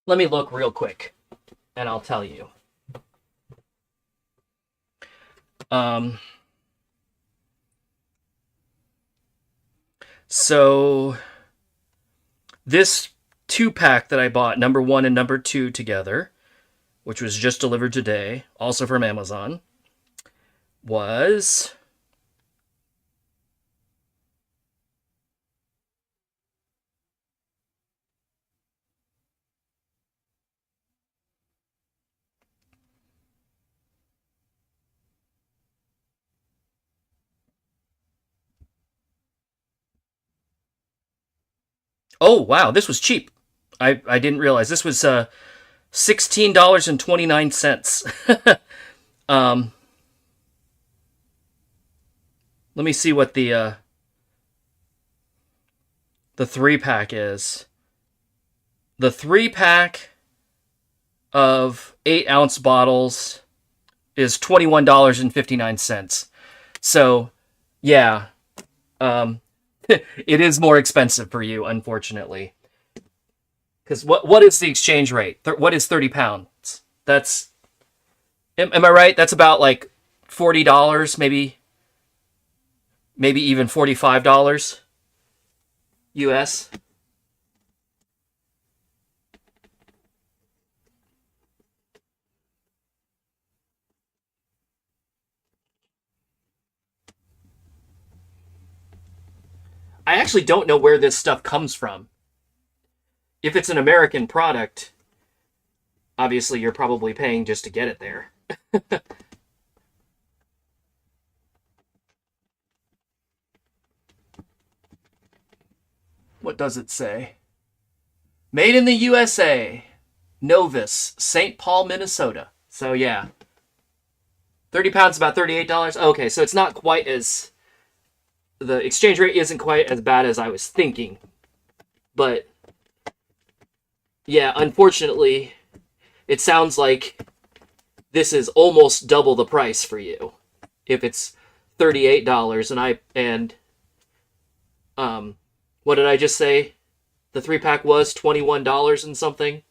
Let me look real quick, and I'll tell you. So this 2-pack that I bought, number 1 and number 2 together, which was just delivered today, also from Amazon, was oh wow, this was cheap. I didn't realize this was $16.29. Let me see what the 3-pack is. The 3-pack of 8-ounce bottles is $21.59. So, yeah, it is more expensive for you, unfortunately. Because what is the exchange rate? What is 30 pounds? That's, am I right? That's about like $40, maybe even $45 US. I actually don't know where this stuff comes from. If it's an American product, obviously you're probably paying just to get it there. What does it say? Made in the USA. Novus, St. Paul, Minnesota. So yeah. 30 pounds, about $38. Okay, so it's not quite as... The exchange rate isn't quite as bad as I was thinking. But yeah, unfortunately, it sounds like this is almost double the price for you. If it's $38 and what did I just say? The 3-pack was $21 and something.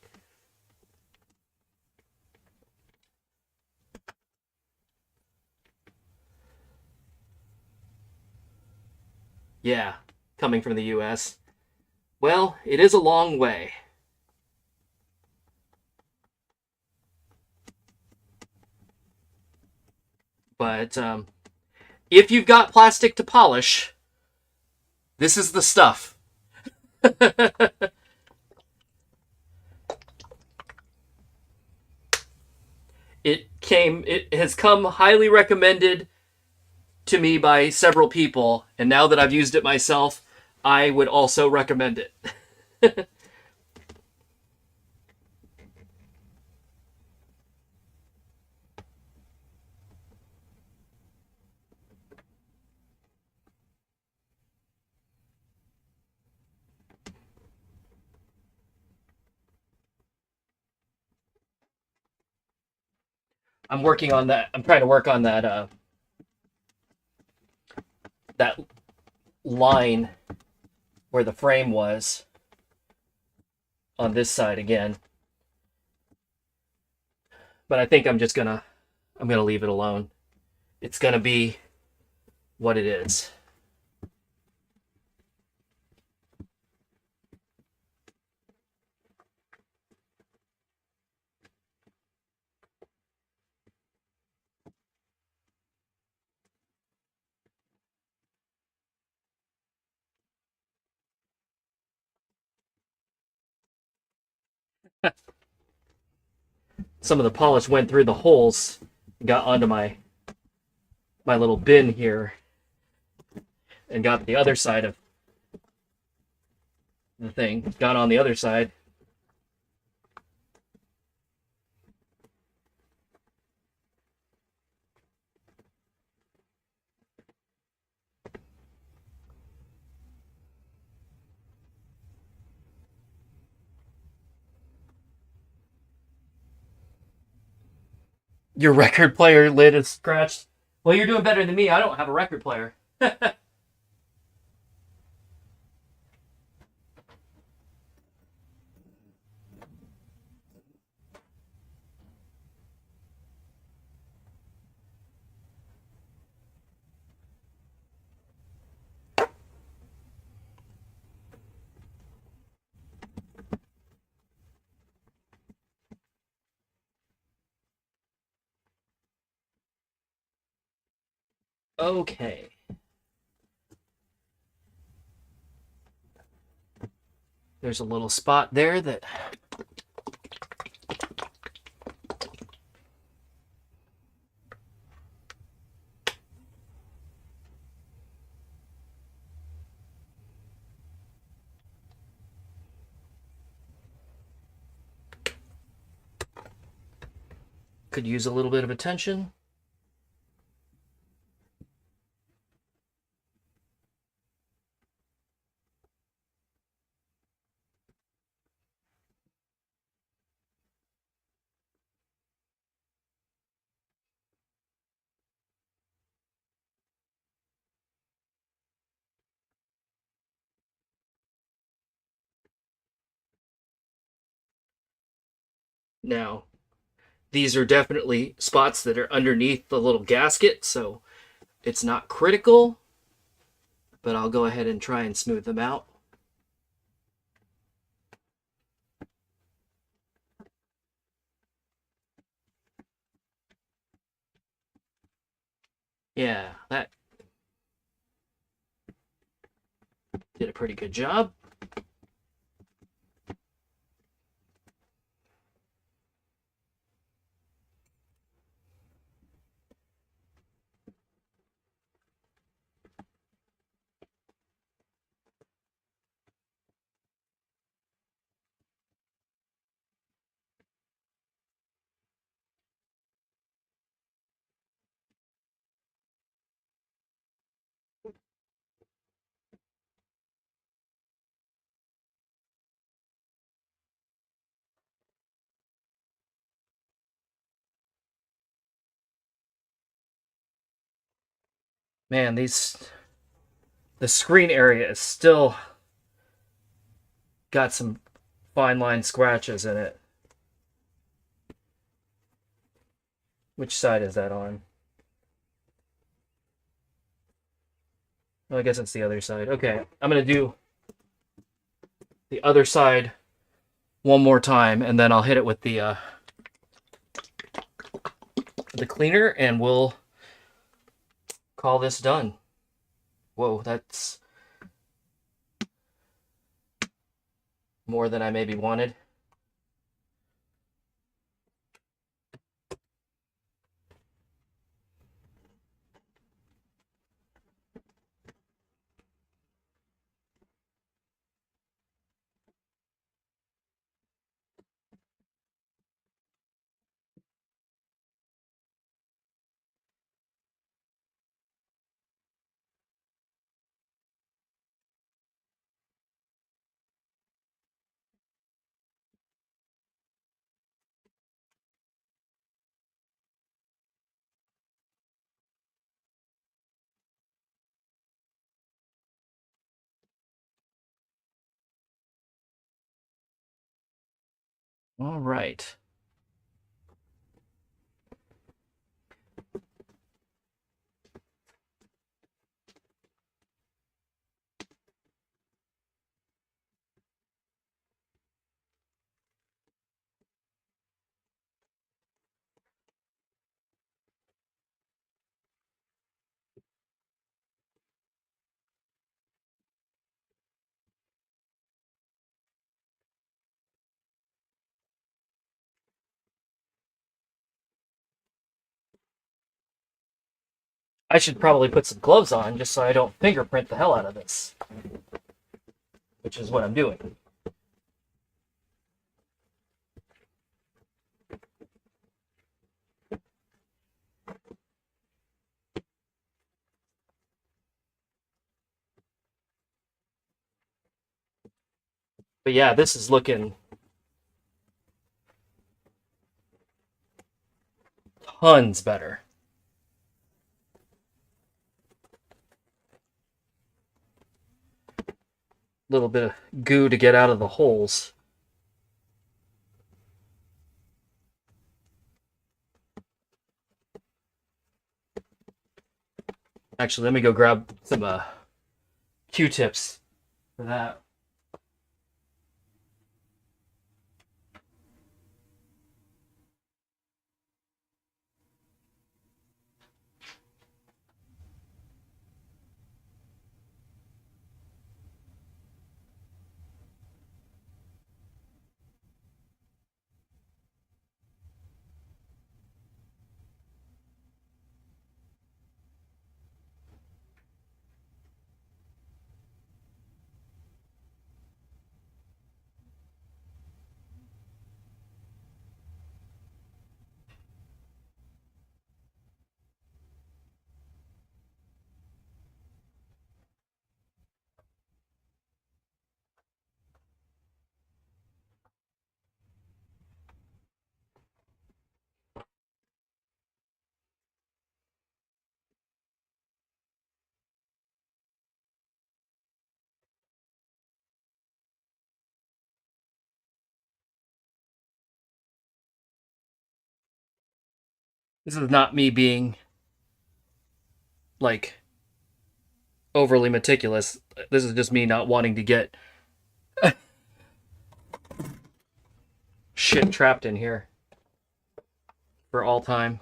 Yeah, coming from the US. Well, it is a long way. But if you've got plastic to polish, this is the stuff. It has come highly recommended to me by several people, and now that I've used it myself, I would also recommend it. I'm working on that. I'm trying to work on that line where the frame was. on this side again. But I think I'm gonna leave it alone. It's gonna be what it is. Some of the polish went through the holes, got onto my little bin here, and got the other side of the thing. Got on the other side. Your record player lid is scratched. Well, you're doing better than me. I don't have a record player. Okay. There's a little spot there that could use a little bit of attention. Now, these are definitely spots that are underneath the little gasket, so it's not critical, but I'll go ahead and try and smooth them out. Yeah, that did a pretty good job. Man, the screen area is still got some fine line scratches in it. Which side is that on? Oh, I guess it's the other side. Okay, I'm gonna do the other side one more time, and then I'll hit it with the cleaner, and we'll call this done. Whoa, that's more than I maybe wanted. All right. I should probably put some gloves on just so I don't fingerprint the hell out of this, which is what I'm doing. But yeah, this is looking tons better. A little bit of goo to get out of the holes. Actually, let me go grab some Q-tips for that. This is not me being like overly meticulous. This is just me not wanting to get shit trapped in here for all time.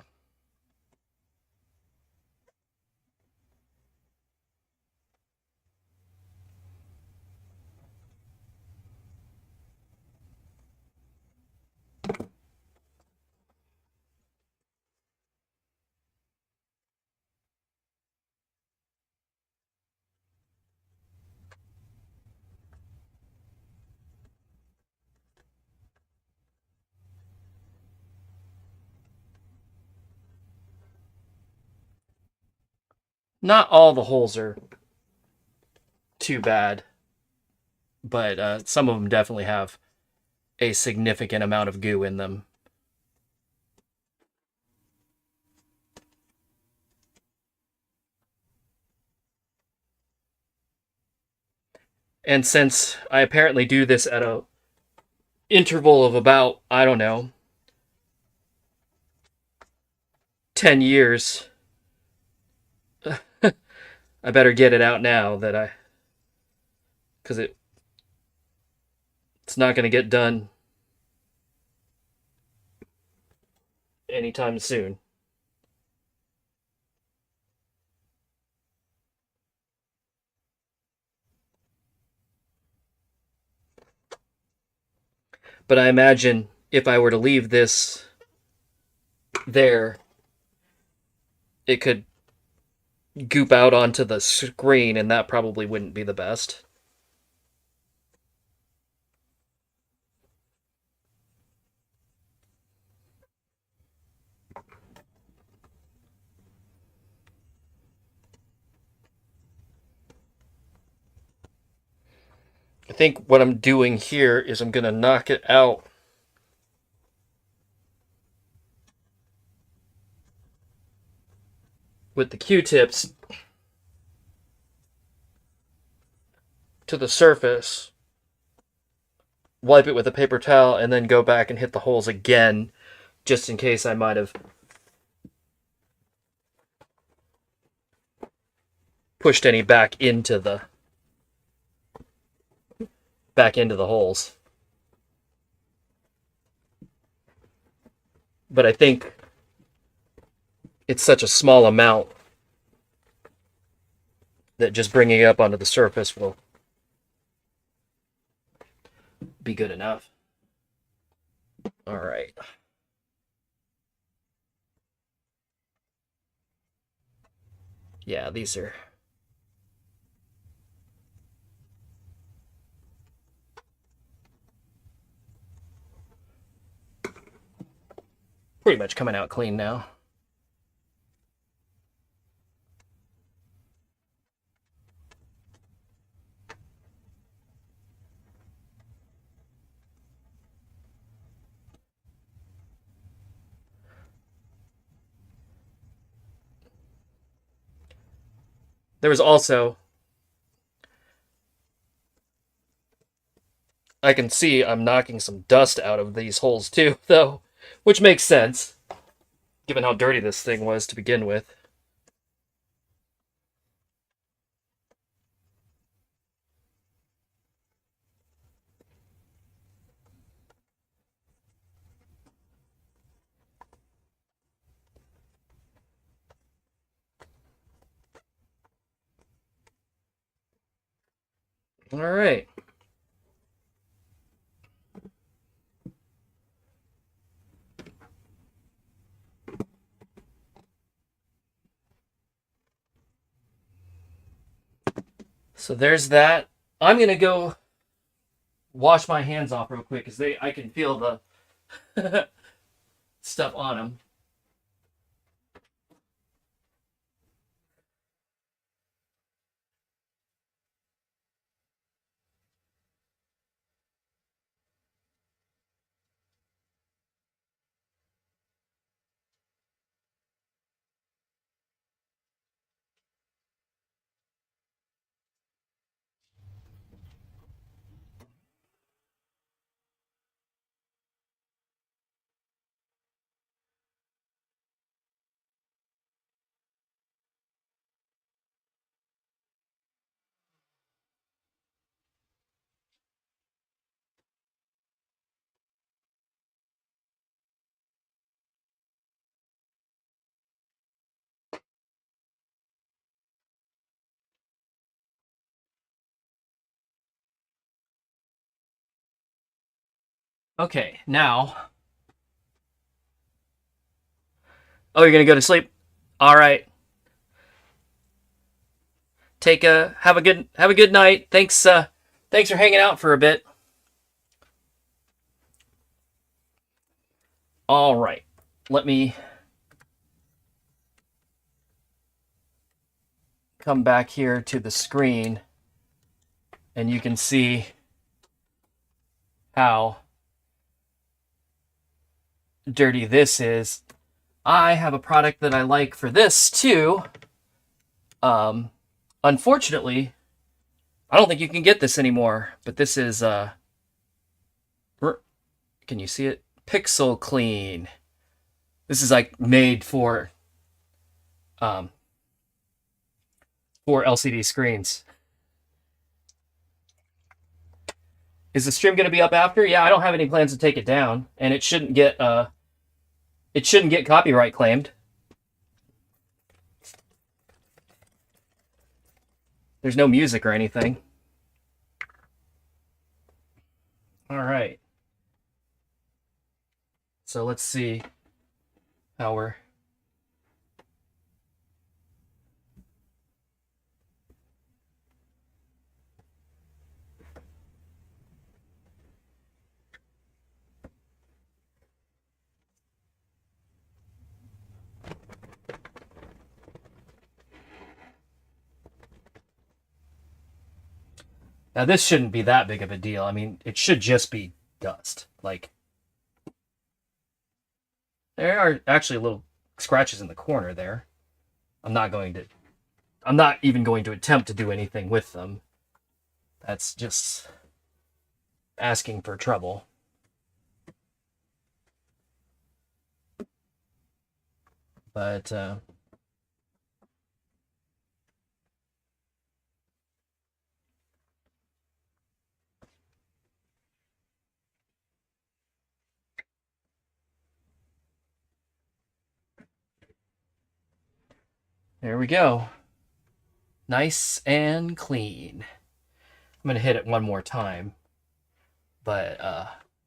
Not all the holes are too bad, but some of them definitely have a significant amount of goo in them. And since I apparently do this at a interval of about, I don't know, 10 years, I better get it out now that I cuz it's not going to get done anytime soon. But I imagine if I were to leave this there, it could goop out onto the screen, and that probably wouldn't be the best. I think what I'm doing here is I'm going to knock it out with the Q-tips to the surface wipe it with a paper towel, and then go back and hit the holes again, just in case I might have pushed any back into the holes. But I think it's such a small amount that just bringing it up onto the surface will be good enough. All right. Yeah, these are pretty much coming out clean now. There was also, I can see I'm knocking some dust out of these holes too, though, which makes sense, given how dirty this thing was to begin with. All right. So there's that. I'm going to go wash my hands off real quick because I can feel the stuff on them. Okay, now. Oh, you're going to go to sleep? All right. Have a good night. Thanks for hanging out for a bit. All right. Let me come back here to the screen and you can see how dirty this is. I have a product that I like for this too. Unfortunately, I don't think you can get this anymore, but this is can you see it? Pixel Clean. This is like made for LCD screens. Is the stream going to be up after? Yeah, I don't have any plans to take it down, and it shouldn't get copyright claimed. There's no music or anything. All right. So let's see how we're... Now this shouldn't be that big of a deal. I mean, it should just be dust. Like, there are actually little scratches in the corner there. I'm not even going to attempt to do anything with them. That's asking for trouble. But there we go. Nice and clean. I'm going to hit it one more time. But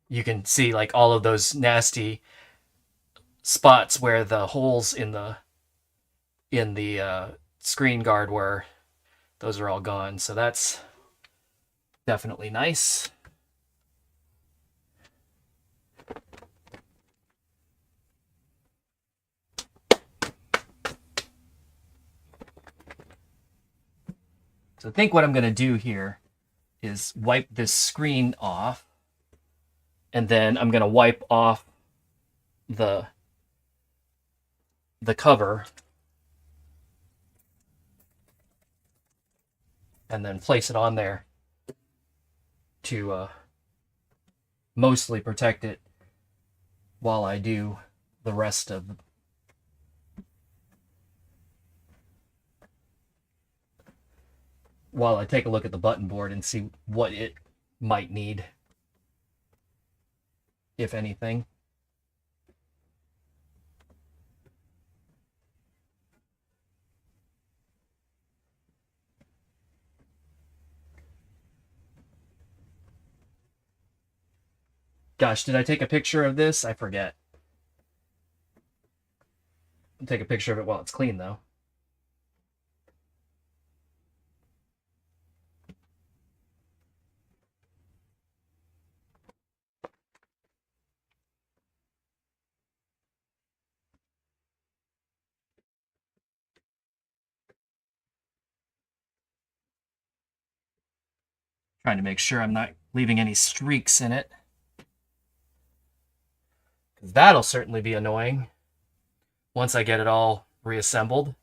you can see like all of those nasty spots where the holes in the screen guard were. Those are all gone. So that's definitely nice. So I think what I'm going to do here is wipe this screen off, and then I'm going to wipe off the cover, and then place it on there to mostly protect it while I do the rest of while I take a look at the button board and see what it might need, if anything. Gosh, did I take a picture of this? I forget. I'll take a picture of it while it's clean, though. Trying to make sure I'm not leaving any streaks in it, because that'll certainly be annoying once I get it all reassembled.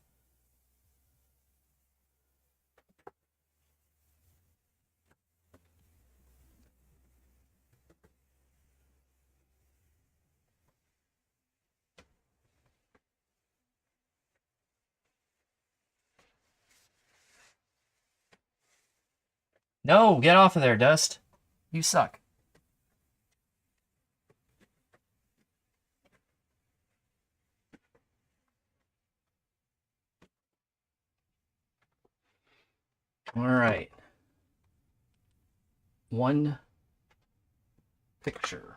No, get off of there, Dust. You suck. All right. One picture.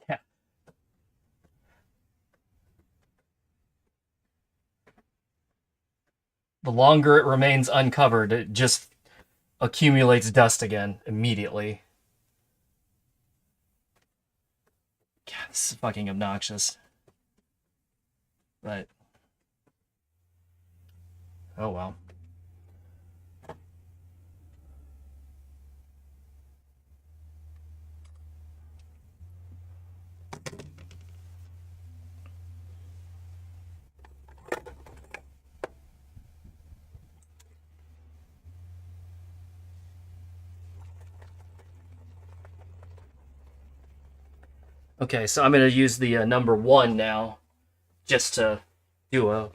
Yeah. The longer it remains uncovered, it just accumulates dust again immediately. God, this is fucking obnoxious. But oh well. Okay, so I'm going to use the number 1 now, just to do a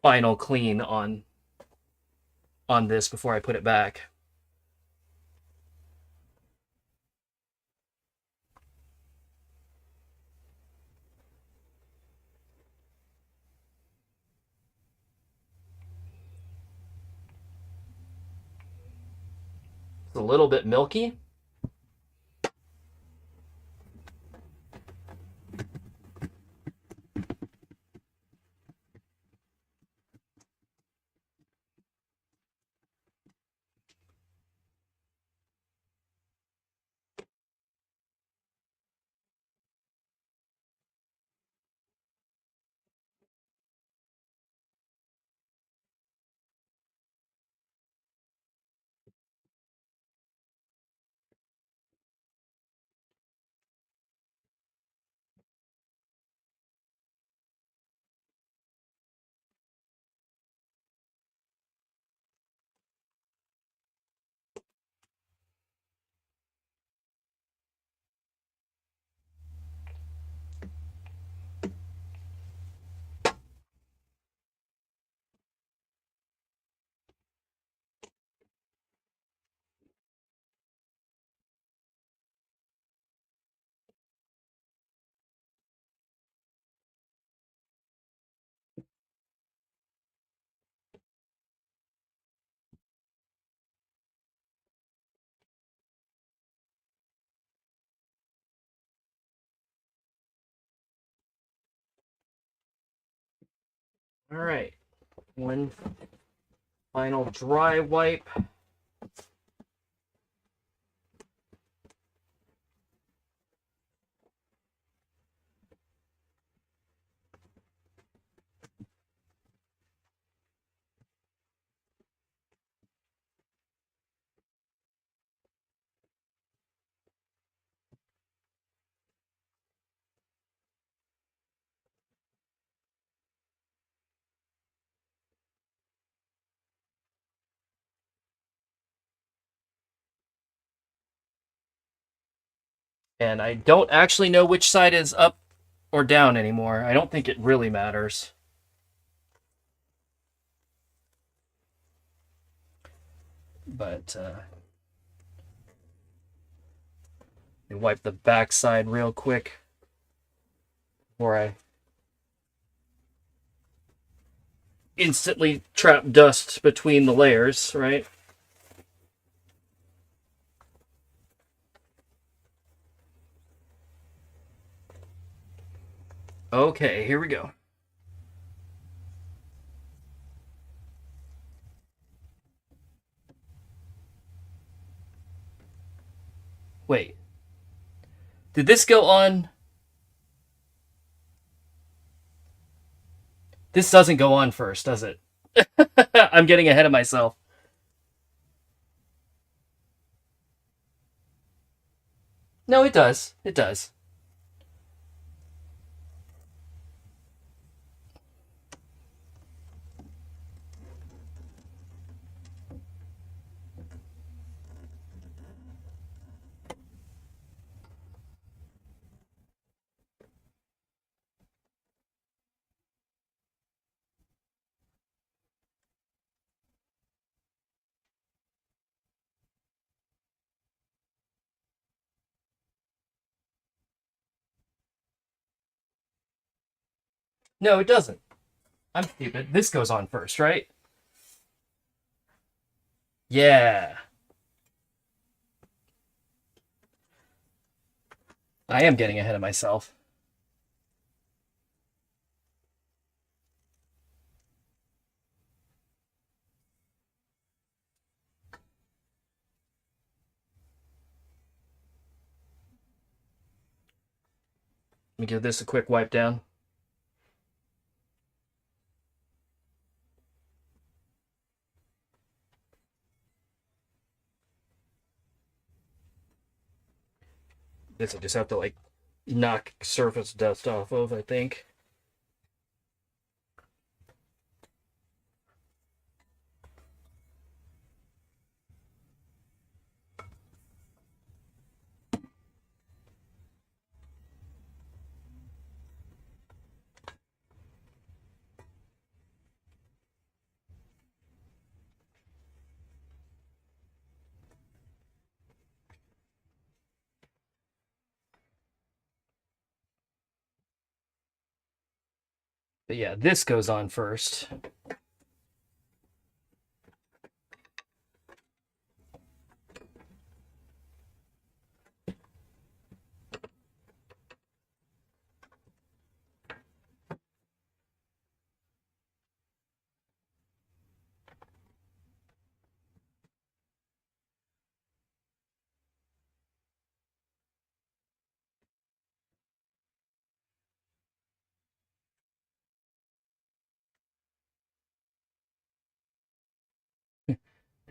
final clean on this before I put it back. It's a little bit milky. All right. One final dry wipe. And I don't actually know which side is up or down anymore. I don't think it really matters. But let me wipe the back side real quick before I instantly trap dust between the layers, right? Okay, here we go. Wait. Did this go on? This doesn't go on first, does it? I'm getting ahead of myself. No, it does. It does. No, it doesn't. I'm stupid. This goes on first, right? Yeah. I am getting ahead of myself. Let me give this a quick wipe down. This I just have to like knock surface dust off of, I think. But yeah, this goes on first.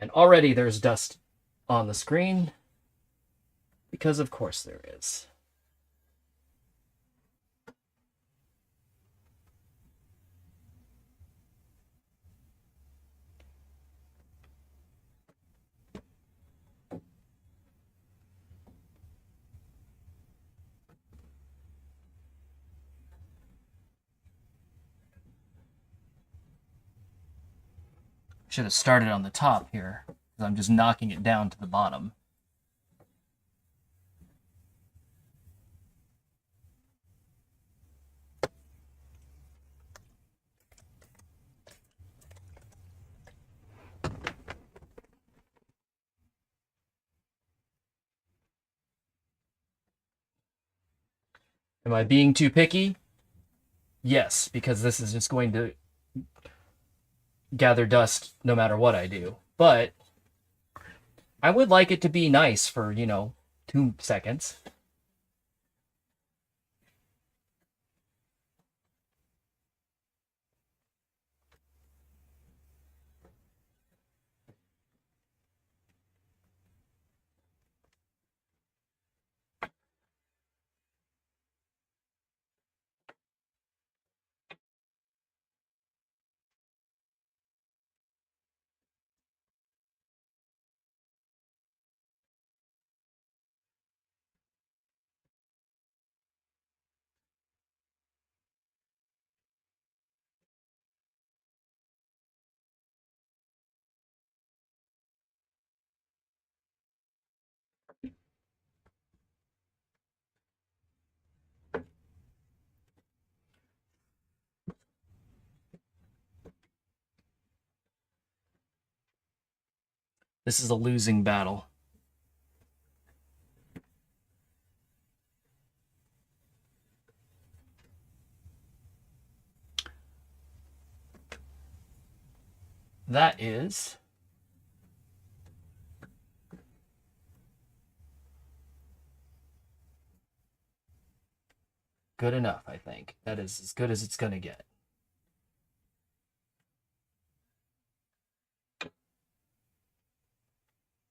And already there's dust on the screen, because of course there is. Should have started on the top here, because I'm just knocking it down to the bottom. Am I being too picky? Yes, because this is just going to gather dust no matter what I do. But I would like it to be nice for, 2 seconds. This is a losing battle. That is good enough, I think. That is as good as it's going to get.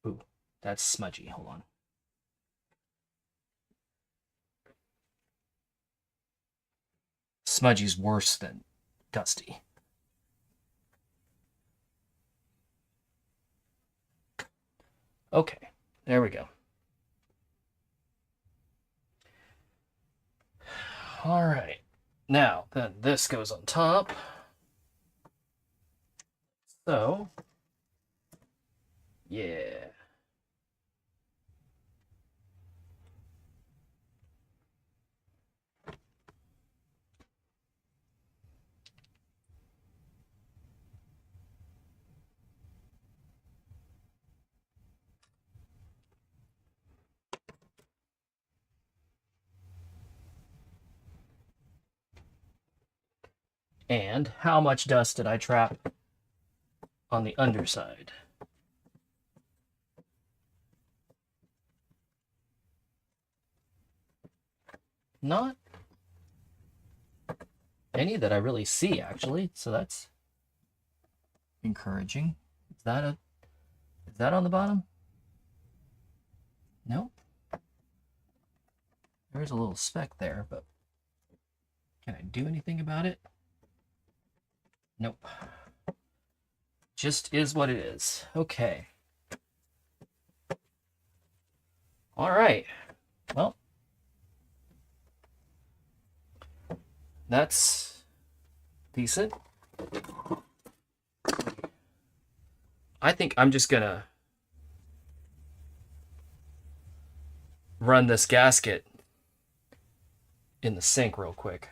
Ooh, that's smudgy. Hold on. Smudgy's worse than dusty. Okay, there we go. All right. Now, then this goes on top. So, yeah. And how much dust did I trap on the underside? Not any that I really see, actually. So that's encouraging. Is that on the bottom? Nope. There's a little speck there, but can I do anything about it? Nope. Just is what it is. Okay. All right. Well, that's decent. I think I'm just gonna run this gasket in the sink real quick.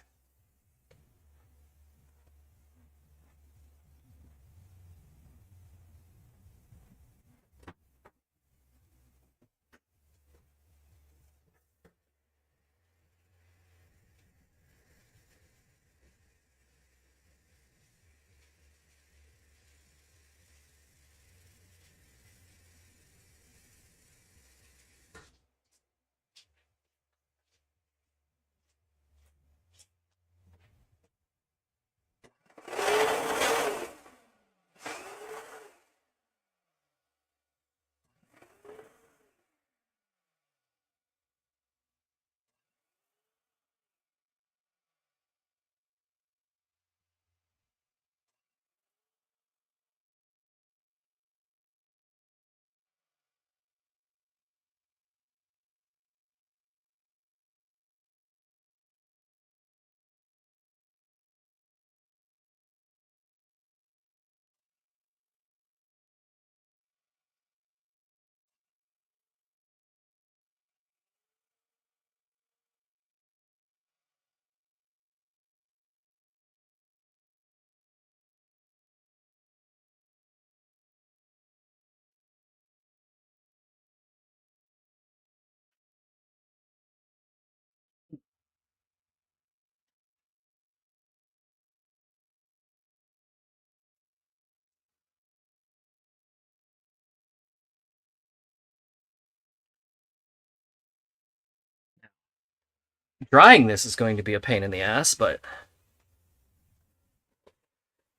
Drying this is going to be a pain in the ass, but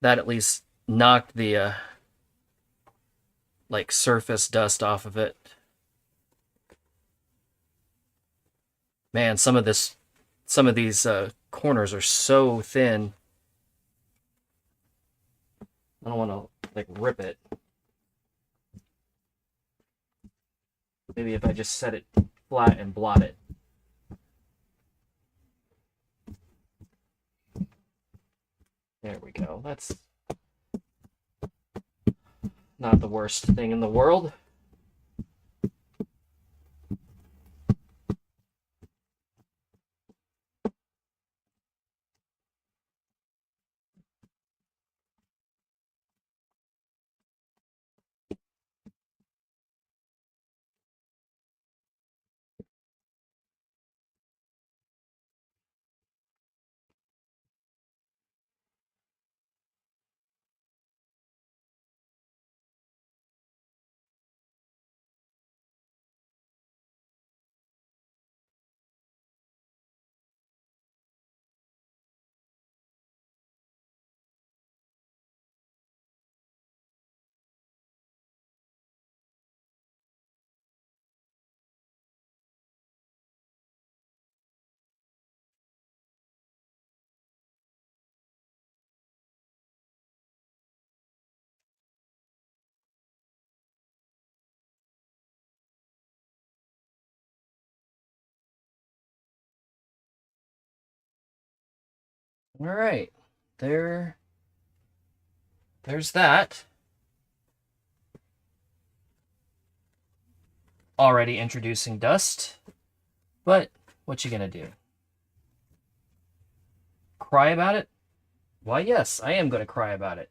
that at least knocked the like surface dust off of it. Man, some of these corners are so thin. I don't want to like rip it. Maybe if I just set it flat and blot it. There we go. That's not the worst thing in the world. All right. There's that. Already introducing dust. But what you gonna do? Cry about it? Why, yes, I am gonna cry about it.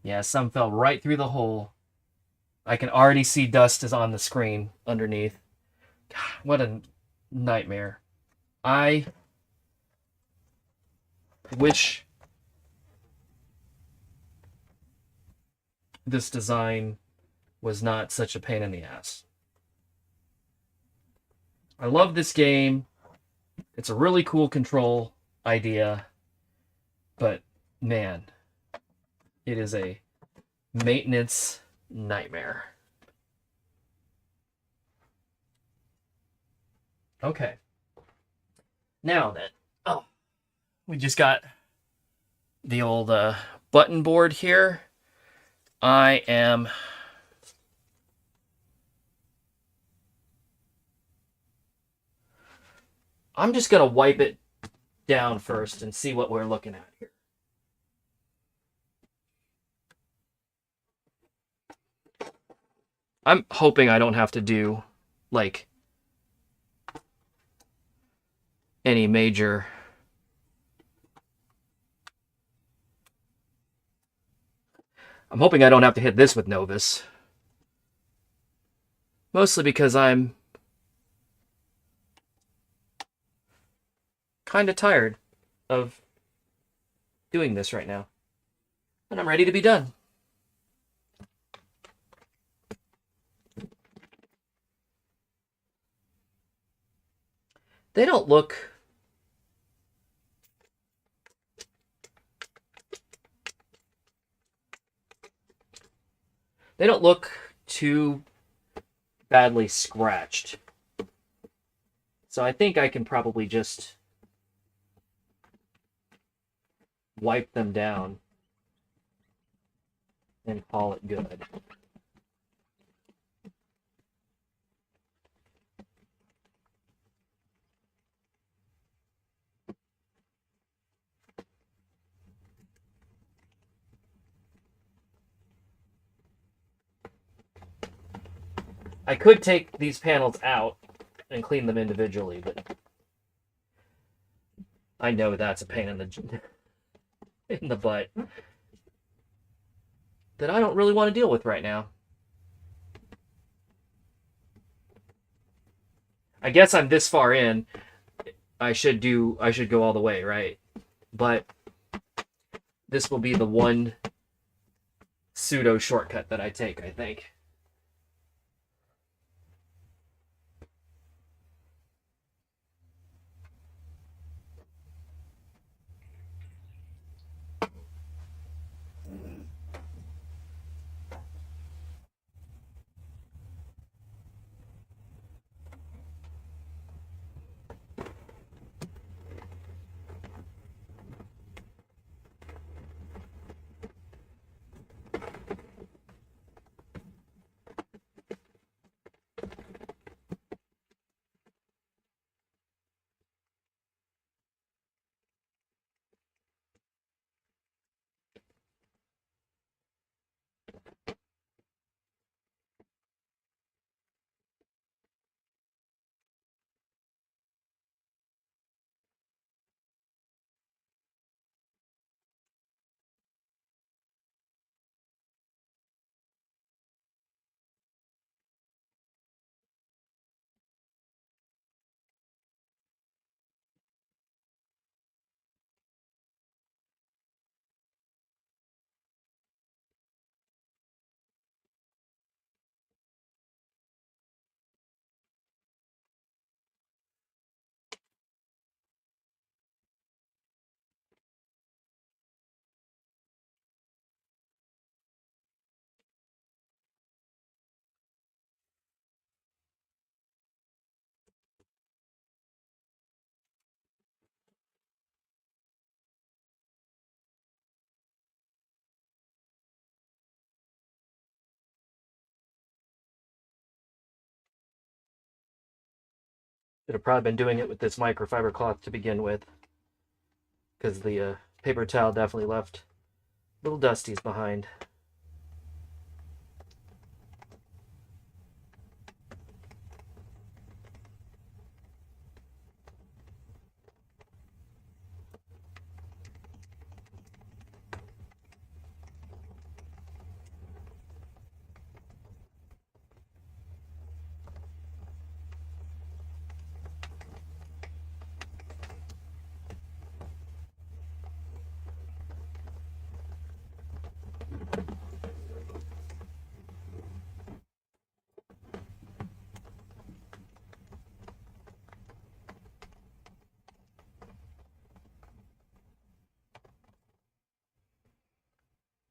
Yeah, some fell right through the hole. I can already see dust is on the screen underneath. God, what a nightmare. I wish this design was not such a pain in the ass. I love this game. It's a really cool control idea, but man, it is a maintenance nightmare. Okay. Now then, oh, we just got the old button board here. I'm just gonna wipe it down first and see what we're looking at here. I'm hoping I don't have to do like any major I'm hoping I don't have to hit this with Novus. Mostly because I'm kind of tired of doing this right now. And I'm ready to be done. They don't look too badly scratched. So I think I can probably just wipe them down and call it good. I could take these panels out and clean them individually, but I know that's a pain in the butt that I don't really want to deal with right now. I guess I'm this far in. I should go all the way, right? But this will be the one pseudo shortcut that I take, I think. Should have probably been doing it with this microfiber cloth to begin with, because the paper towel definitely left little dusties behind.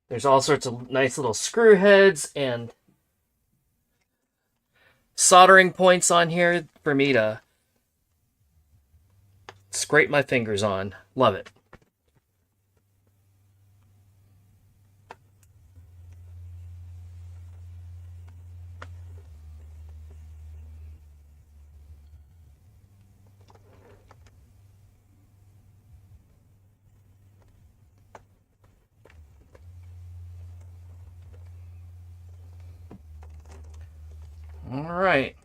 There's all sorts of nice little screw heads and soldering points on here for me to scrape my fingers on. Love it. All right.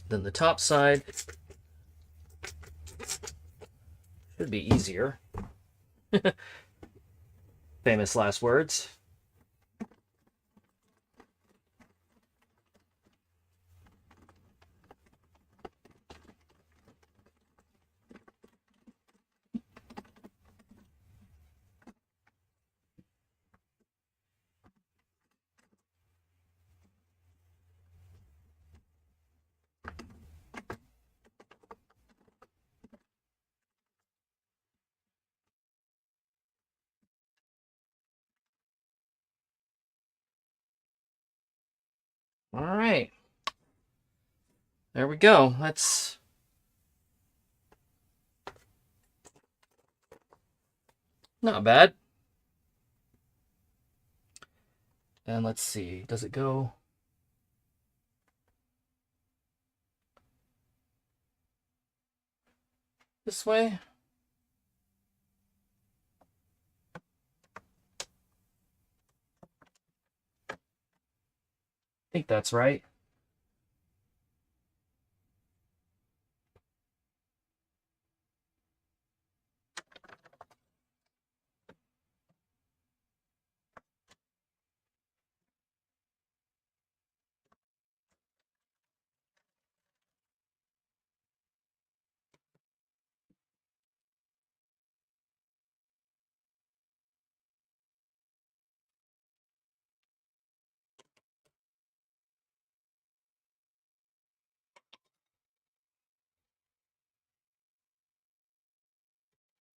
Then the top side should be easier. Famous last words. All right. There we go. That's not bad. And let's see. Does it go? This way? I think that's right.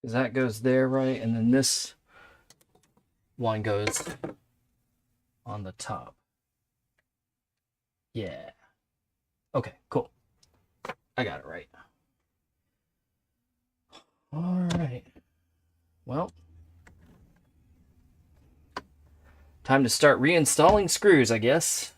Because that goes there, right? And then this one goes on the top. Yeah. Okay, cool. I got it right. All right. Well, time to start reinstalling screws, I guess.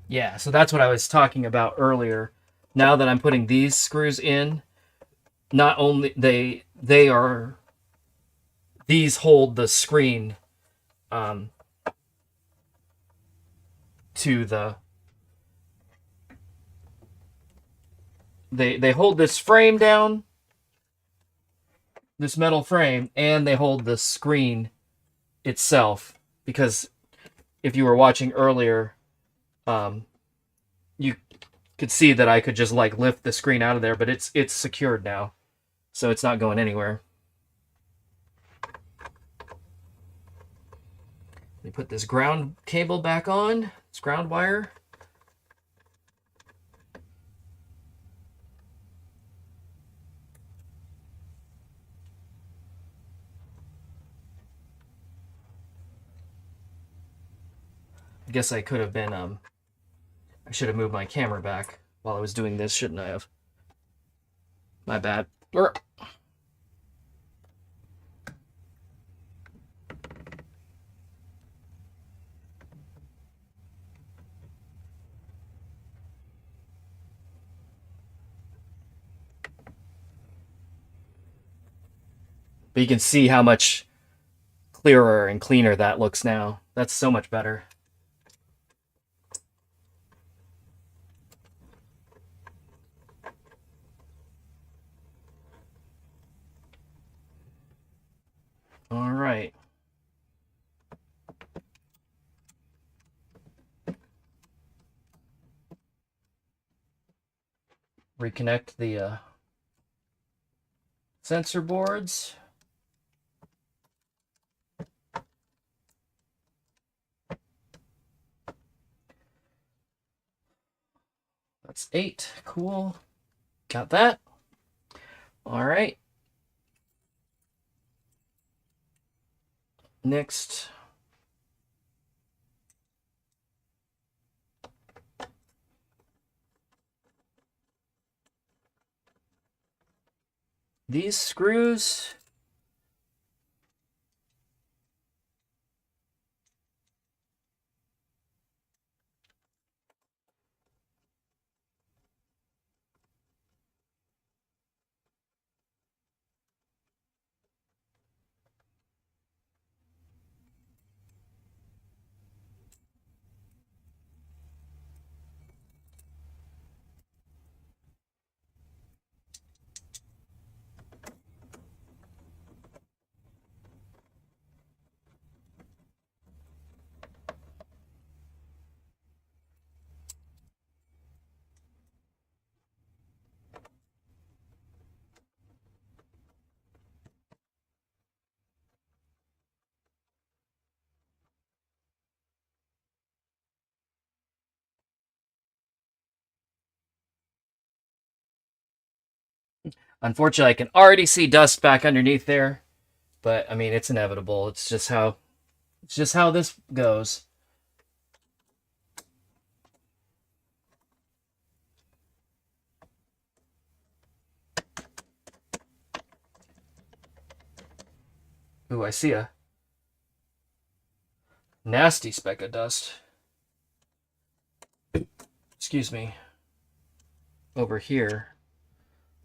Yeah, so that's what I was talking about earlier. Now that I'm putting these screws in, not only they are these hold the screen um, to the they hold this frame down, this metal frame, and they hold the screen itself. Because if you were watching earlier, um, you could see that I could just like lift the screen out of there, but it's secured now, so it's not going anywhere. Let me put this ground cable back on. This ground wire. I guess I could have been I should have moved my camera back while I was doing this, shouldn't I have? My bad. But you can see how much clearer and cleaner that looks now. That's so much better. All right. Reconnect the sensor boards. That's 8. Cool. Got that. All right. Next. These screws. Unfortunately, I can already see dust back underneath there, but I mean, it's inevitable. It's just how this goes. Ooh, I see a nasty speck of dust. Excuse me. Over here.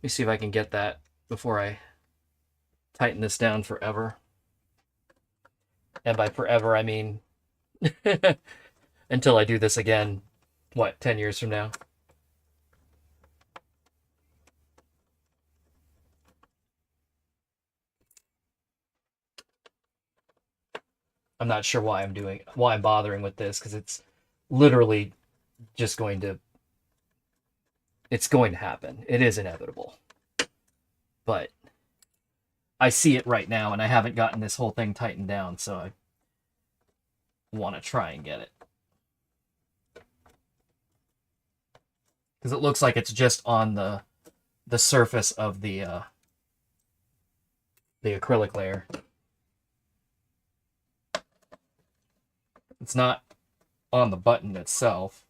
Let me see if I can get that before I tighten this down forever. And by forever, I mean until I do this again, what, 10 years from now? I'm not sure why I'm bothering with this, because it's literally just it's going to happen. It is inevitable. But I see it right now, and I haven't gotten this whole thing tightened down, so I want to try and get it. Because it looks like it's just on the surface of the acrylic layer. It's not on the button itself.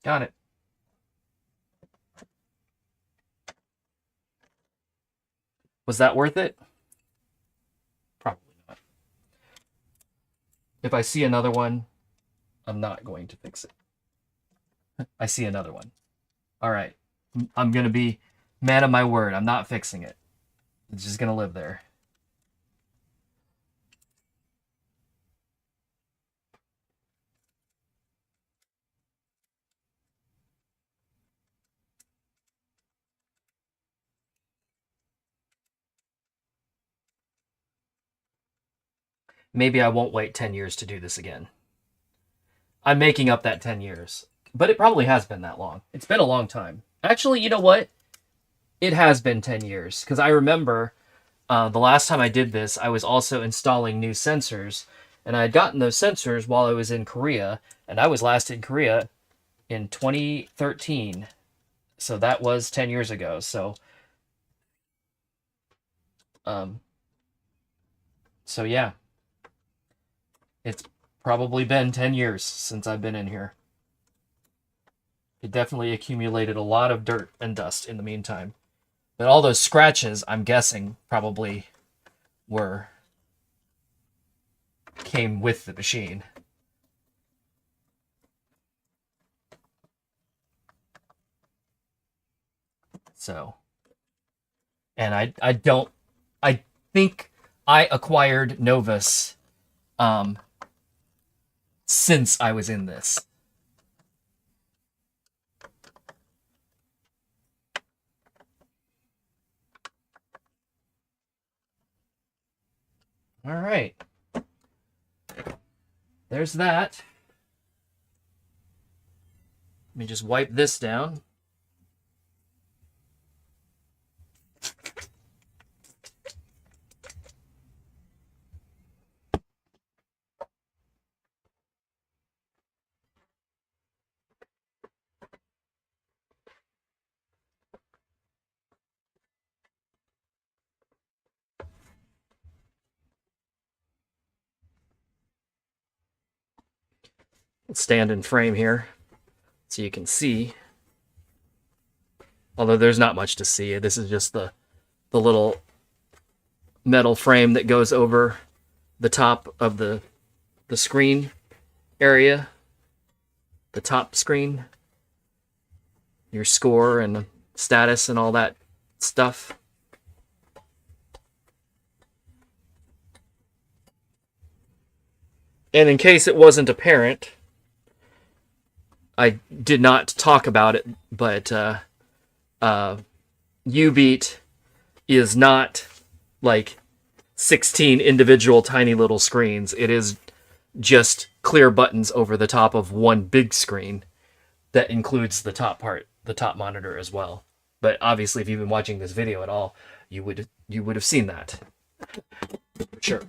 Got it. Was that worth it? Probably not. If I see another one, I'm not going to fix it. I see another one. All right. I'm going to be man of my word. I'm not fixing it. It's just going to live there. Maybe I won't wait 10 years to do this again. I'm making up that 10 years. But it probably has been that long. It's been a long time. Actually, you know what? It has been 10 years. Because I remember the last time I did this, I was also installing new sensors. And I had gotten those sensors while I was in Korea. And I was last in Korea in 2013. So that was 10 years ago. Um, so yeah, it's probably been 10 years since I've been in here. It definitely accumulated a lot of dirt and dust in the meantime. But all those scratches, I'm guessing, probably came with the machine. So, and I think I acquired Novus since I was in this. All right. There's that. Let me just wipe this down. Let's stand in frame here so you can see. Although there's not much to see. This is just the little metal frame that goes over the top of the screen area, the top screen, your score and status and all that stuff. And in case it wasn't apparent, I did not talk about it, but jubeat is not like 16 individual tiny little screens. It is just clear buttons over the top of one big screen that includes the top part, the top monitor as well. But obviously, if you've been watching this video at all, you would have seen that for sure.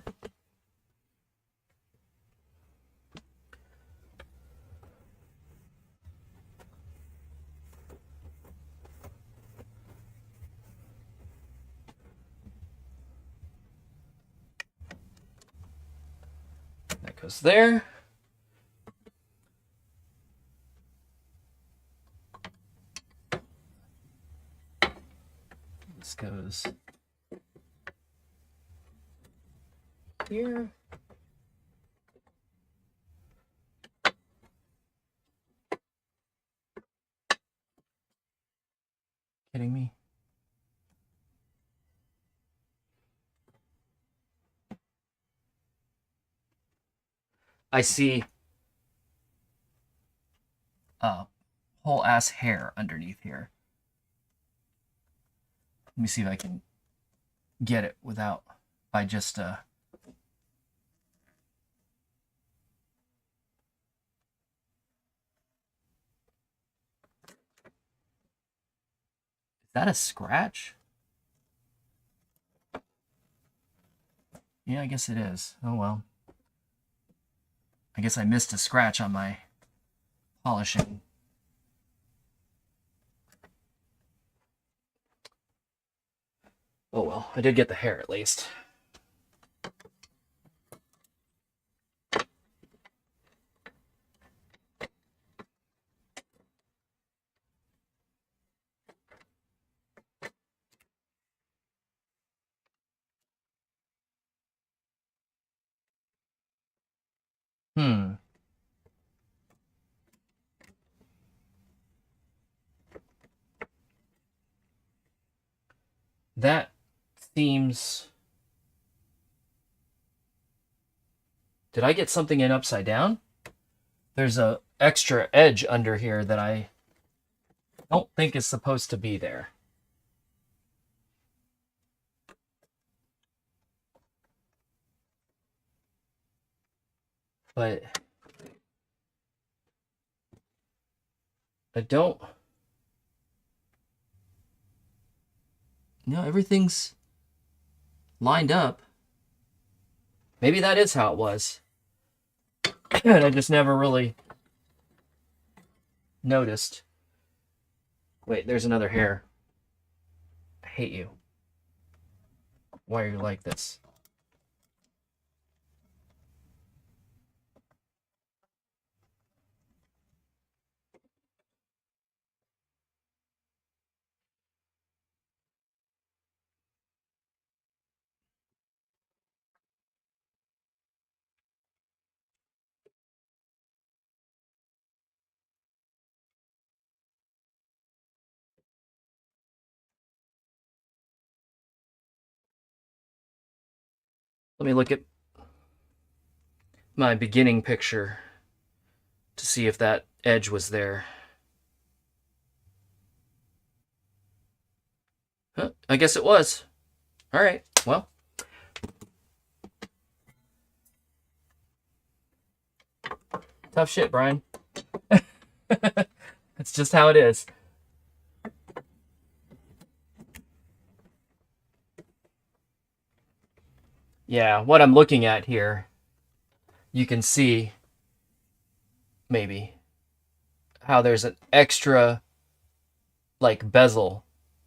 That goes there. This goes here. Kidding me? I see whole ass hair underneath here. Let me see if I can get it without by just is that a scratch? Yeah, I guess it is. Oh well. I guess I missed a scratch on my polishing. Oh well, I did get the hair at least. Hmm. That seems... Did I get something in upside down? There's a extra edge under here that I don't think is supposed to be there. But I don't... No, everything's lined up. Maybe that is how it was. And I just never really noticed. Wait, there's another hair. I hate you. Why are you like this? Let me look at my beginning picture to see if that edge was there. Huh, I guess it was. All right, well. Tough shit, Brian. That's just how it is. Yeah, what I'm looking at here, you can see maybe how there's an extra like bezel.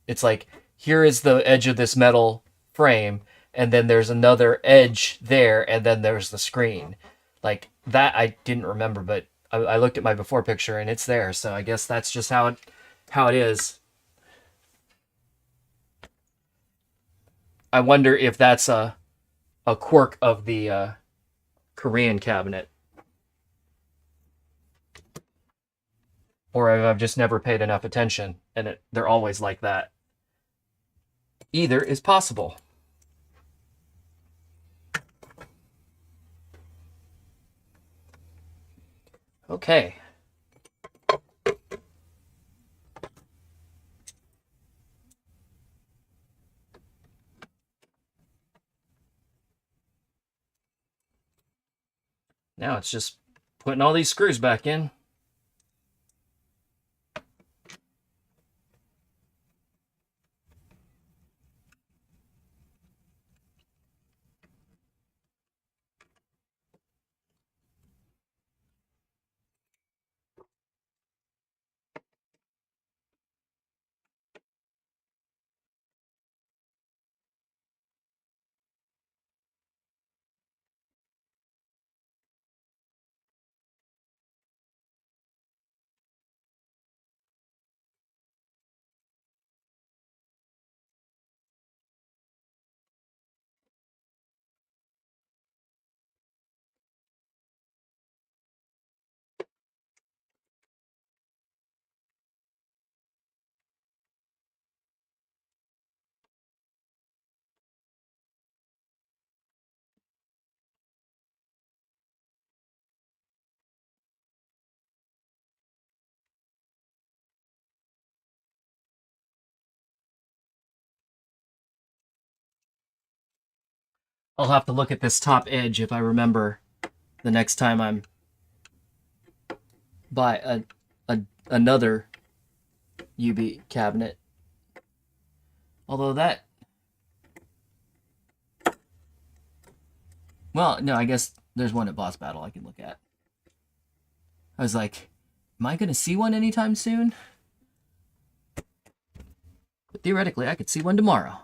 It's like here is the edge of this metal frame, and then there's another edge there, and then there's the screen. Like that I didn't remember, but I looked at my before picture and it's there. So I guess that's just how it is. I wonder if that's a quirk of the Korean cabinet, or if I've just never paid enough attention and they're always like that. Either is possible. Okay. Now it's just putting all these screws back in. I'll have to look at this top edge if I remember the next time I'm by another UB cabinet. Although that, well, no, I guess there's one at Boss Battle I can look at. I was like, am I going to see one anytime soon? But theoretically, I could see one tomorrow.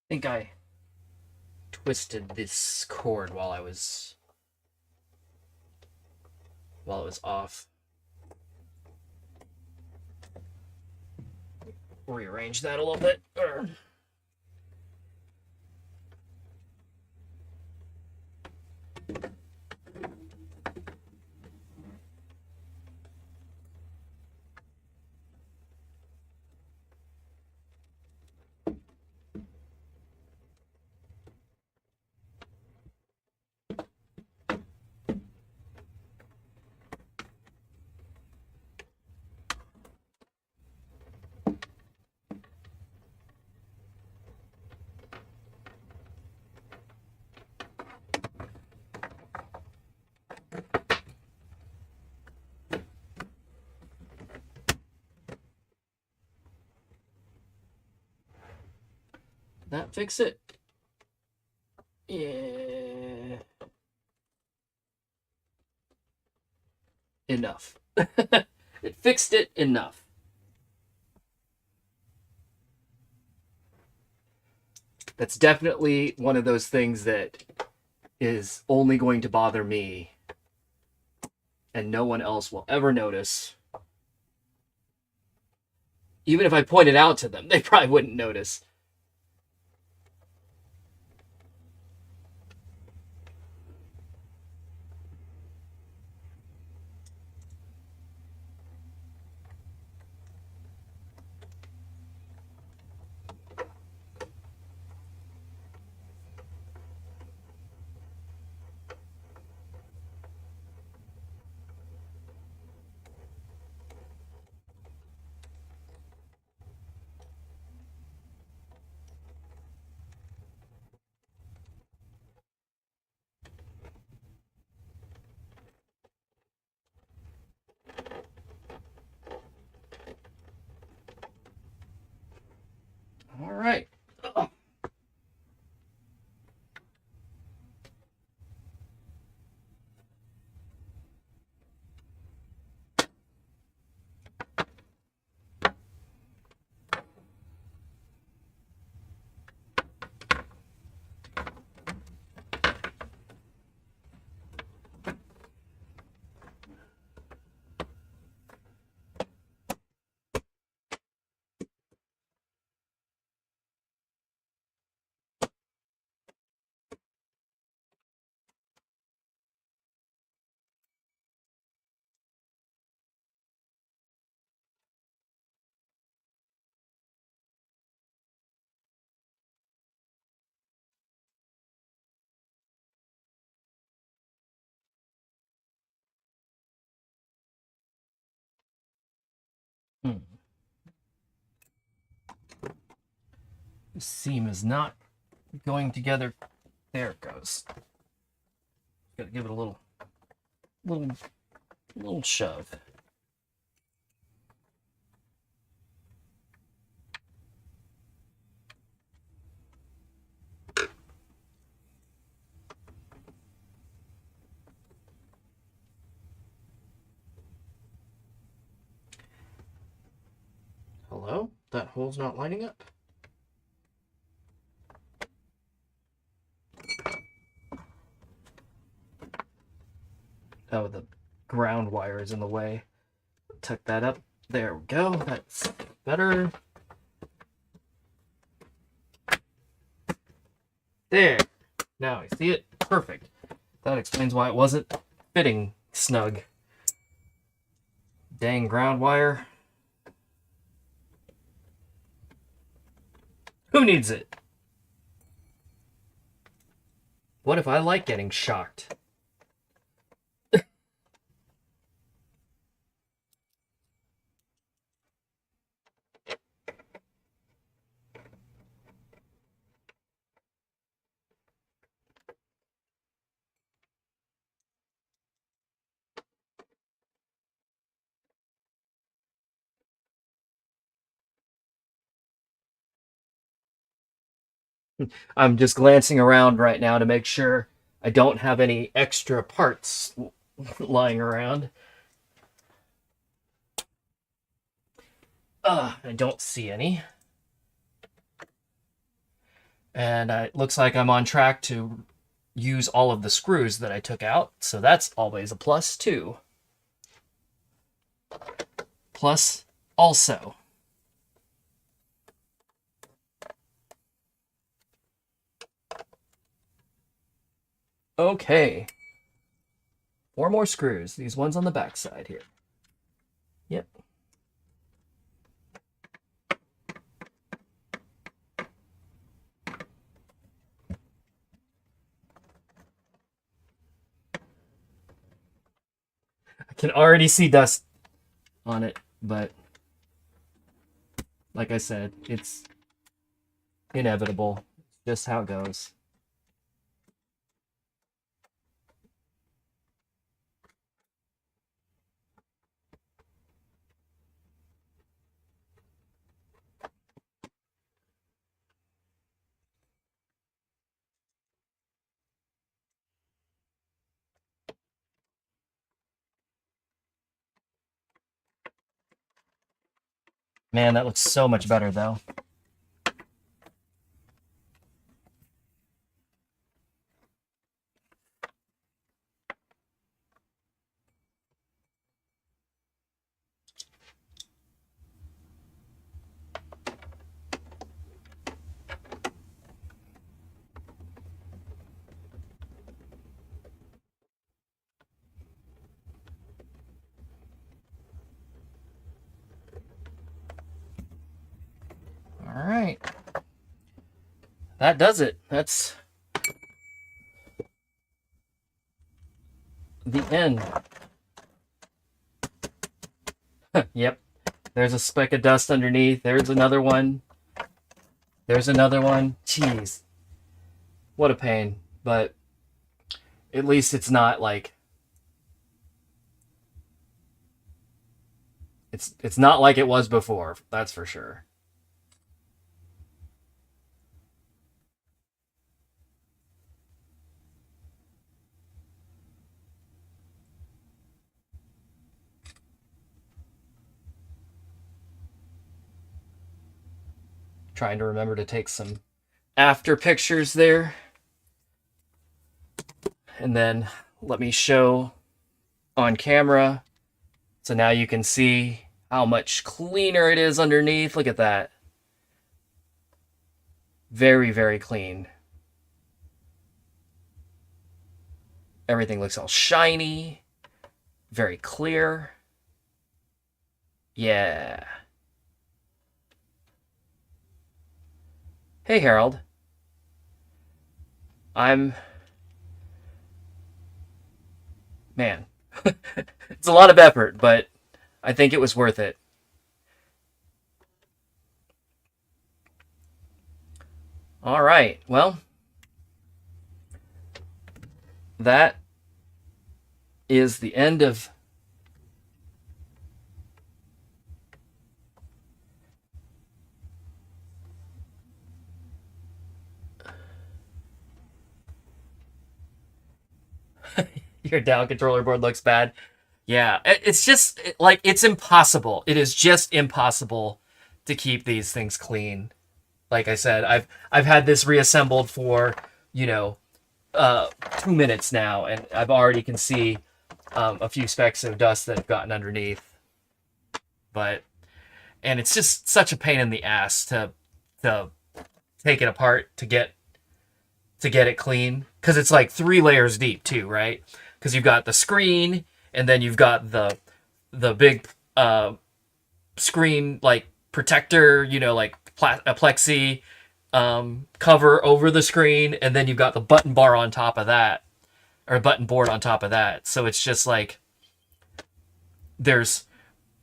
think I twisted this cord while it was off. Rearrange that a little bit. That fix it? Yeah. Enough. It fixed it enough. That's definitely one of those things that is only going to bother me and no one else will ever notice. Even if I pointed out to them, they probably wouldn't notice. All right. Hmm. The seam is not going together. There it goes. Gotta give it a little shove. Hello? That hole's not lining up? Oh, the ground wire is in the way. Tuck that up. There we go. That's better. There. Now I see it. Perfect. That explains why it wasn't fitting snug. Dang ground wire. Who needs it? What if I like getting shocked? I'm just glancing around right now to make sure I don't have any extra parts lying around. I don't see any. And it looks like I'm on track to use all of the screws that I took out, so that's always a plus too. Plus also. Okay. 4 more screws. These ones on the back side here. Yep. I can already see dust on it, but like I said, it's inevitable. It's just how it goes. Man, that looks so much better though. All right. That does it. That's the end. Yep. There's a speck of dust underneath. There's another one. There's another one. Jeez. What a pain. But at least it's not like it's not like it was before. That's for sure. Trying to remember to take some after pictures there. And then let me show on camera. So now you can see how much cleaner it is underneath. Look at that. Very, very clean. Everything looks all shiny, very clear. Yeah. Hey, Harold. Man, it's a lot of effort, but I think it was worth it. All right. Well, that is the end of your down controller board looks bad. Yeah, it's just like it's impossible. It is just impossible to keep these things clean. Like I said, I've had this reassembled for, you know, 2 minutes now, and I've already can see a few specks of dust that have gotten underneath. But and it's just such a pain in the ass to take it apart to get it clean because it's like 3 layers deep too, right? Because you've got the screen and then you've got the big screen like protector, you know, like a plexi cover over the screen, and then you've got the button bar on top of that, or button board on top of that. So it's just like there's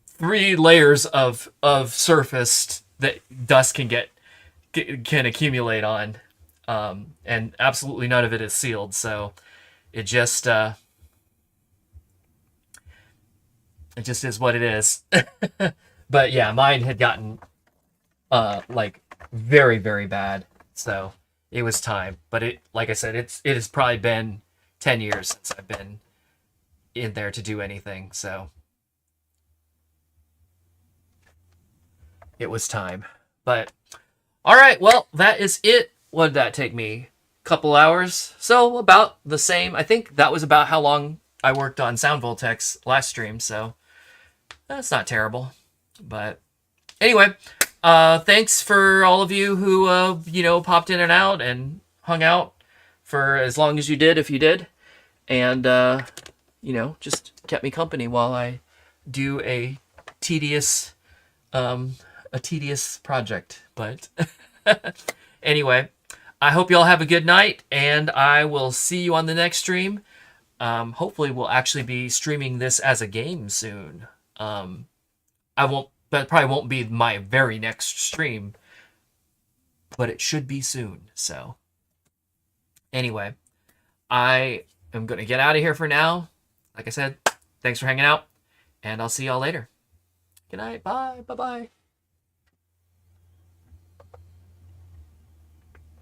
3 layers of surface that dust can accumulate on, and absolutely none of it is sealed. So it just is what it is. But yeah, mine had gotten like very, very bad. So it was time. But it, like I said, it has probably been 10 years since I've been in there to do anything. So it was time. But all right, well, that is it what did that take me? Couple hours, so about the same. I think that was about how long I worked on Sound Voltex last stream, so that's not terrible. But anyway, thanks for all of you who popped in and out and hung out for as long as you did, if you did, and just kept me company while I do a tedious project. But anyway, I hope you all have a good night, and I will see you on the next stream. Hopefully we'll actually be streaming this as a game soon. That probably won't be my very next stream, but it should be soon. So anyway, I am going to get out of here for now. Like I said, thanks for hanging out, and I'll see y'all later. Good night. Bye. Bye-bye.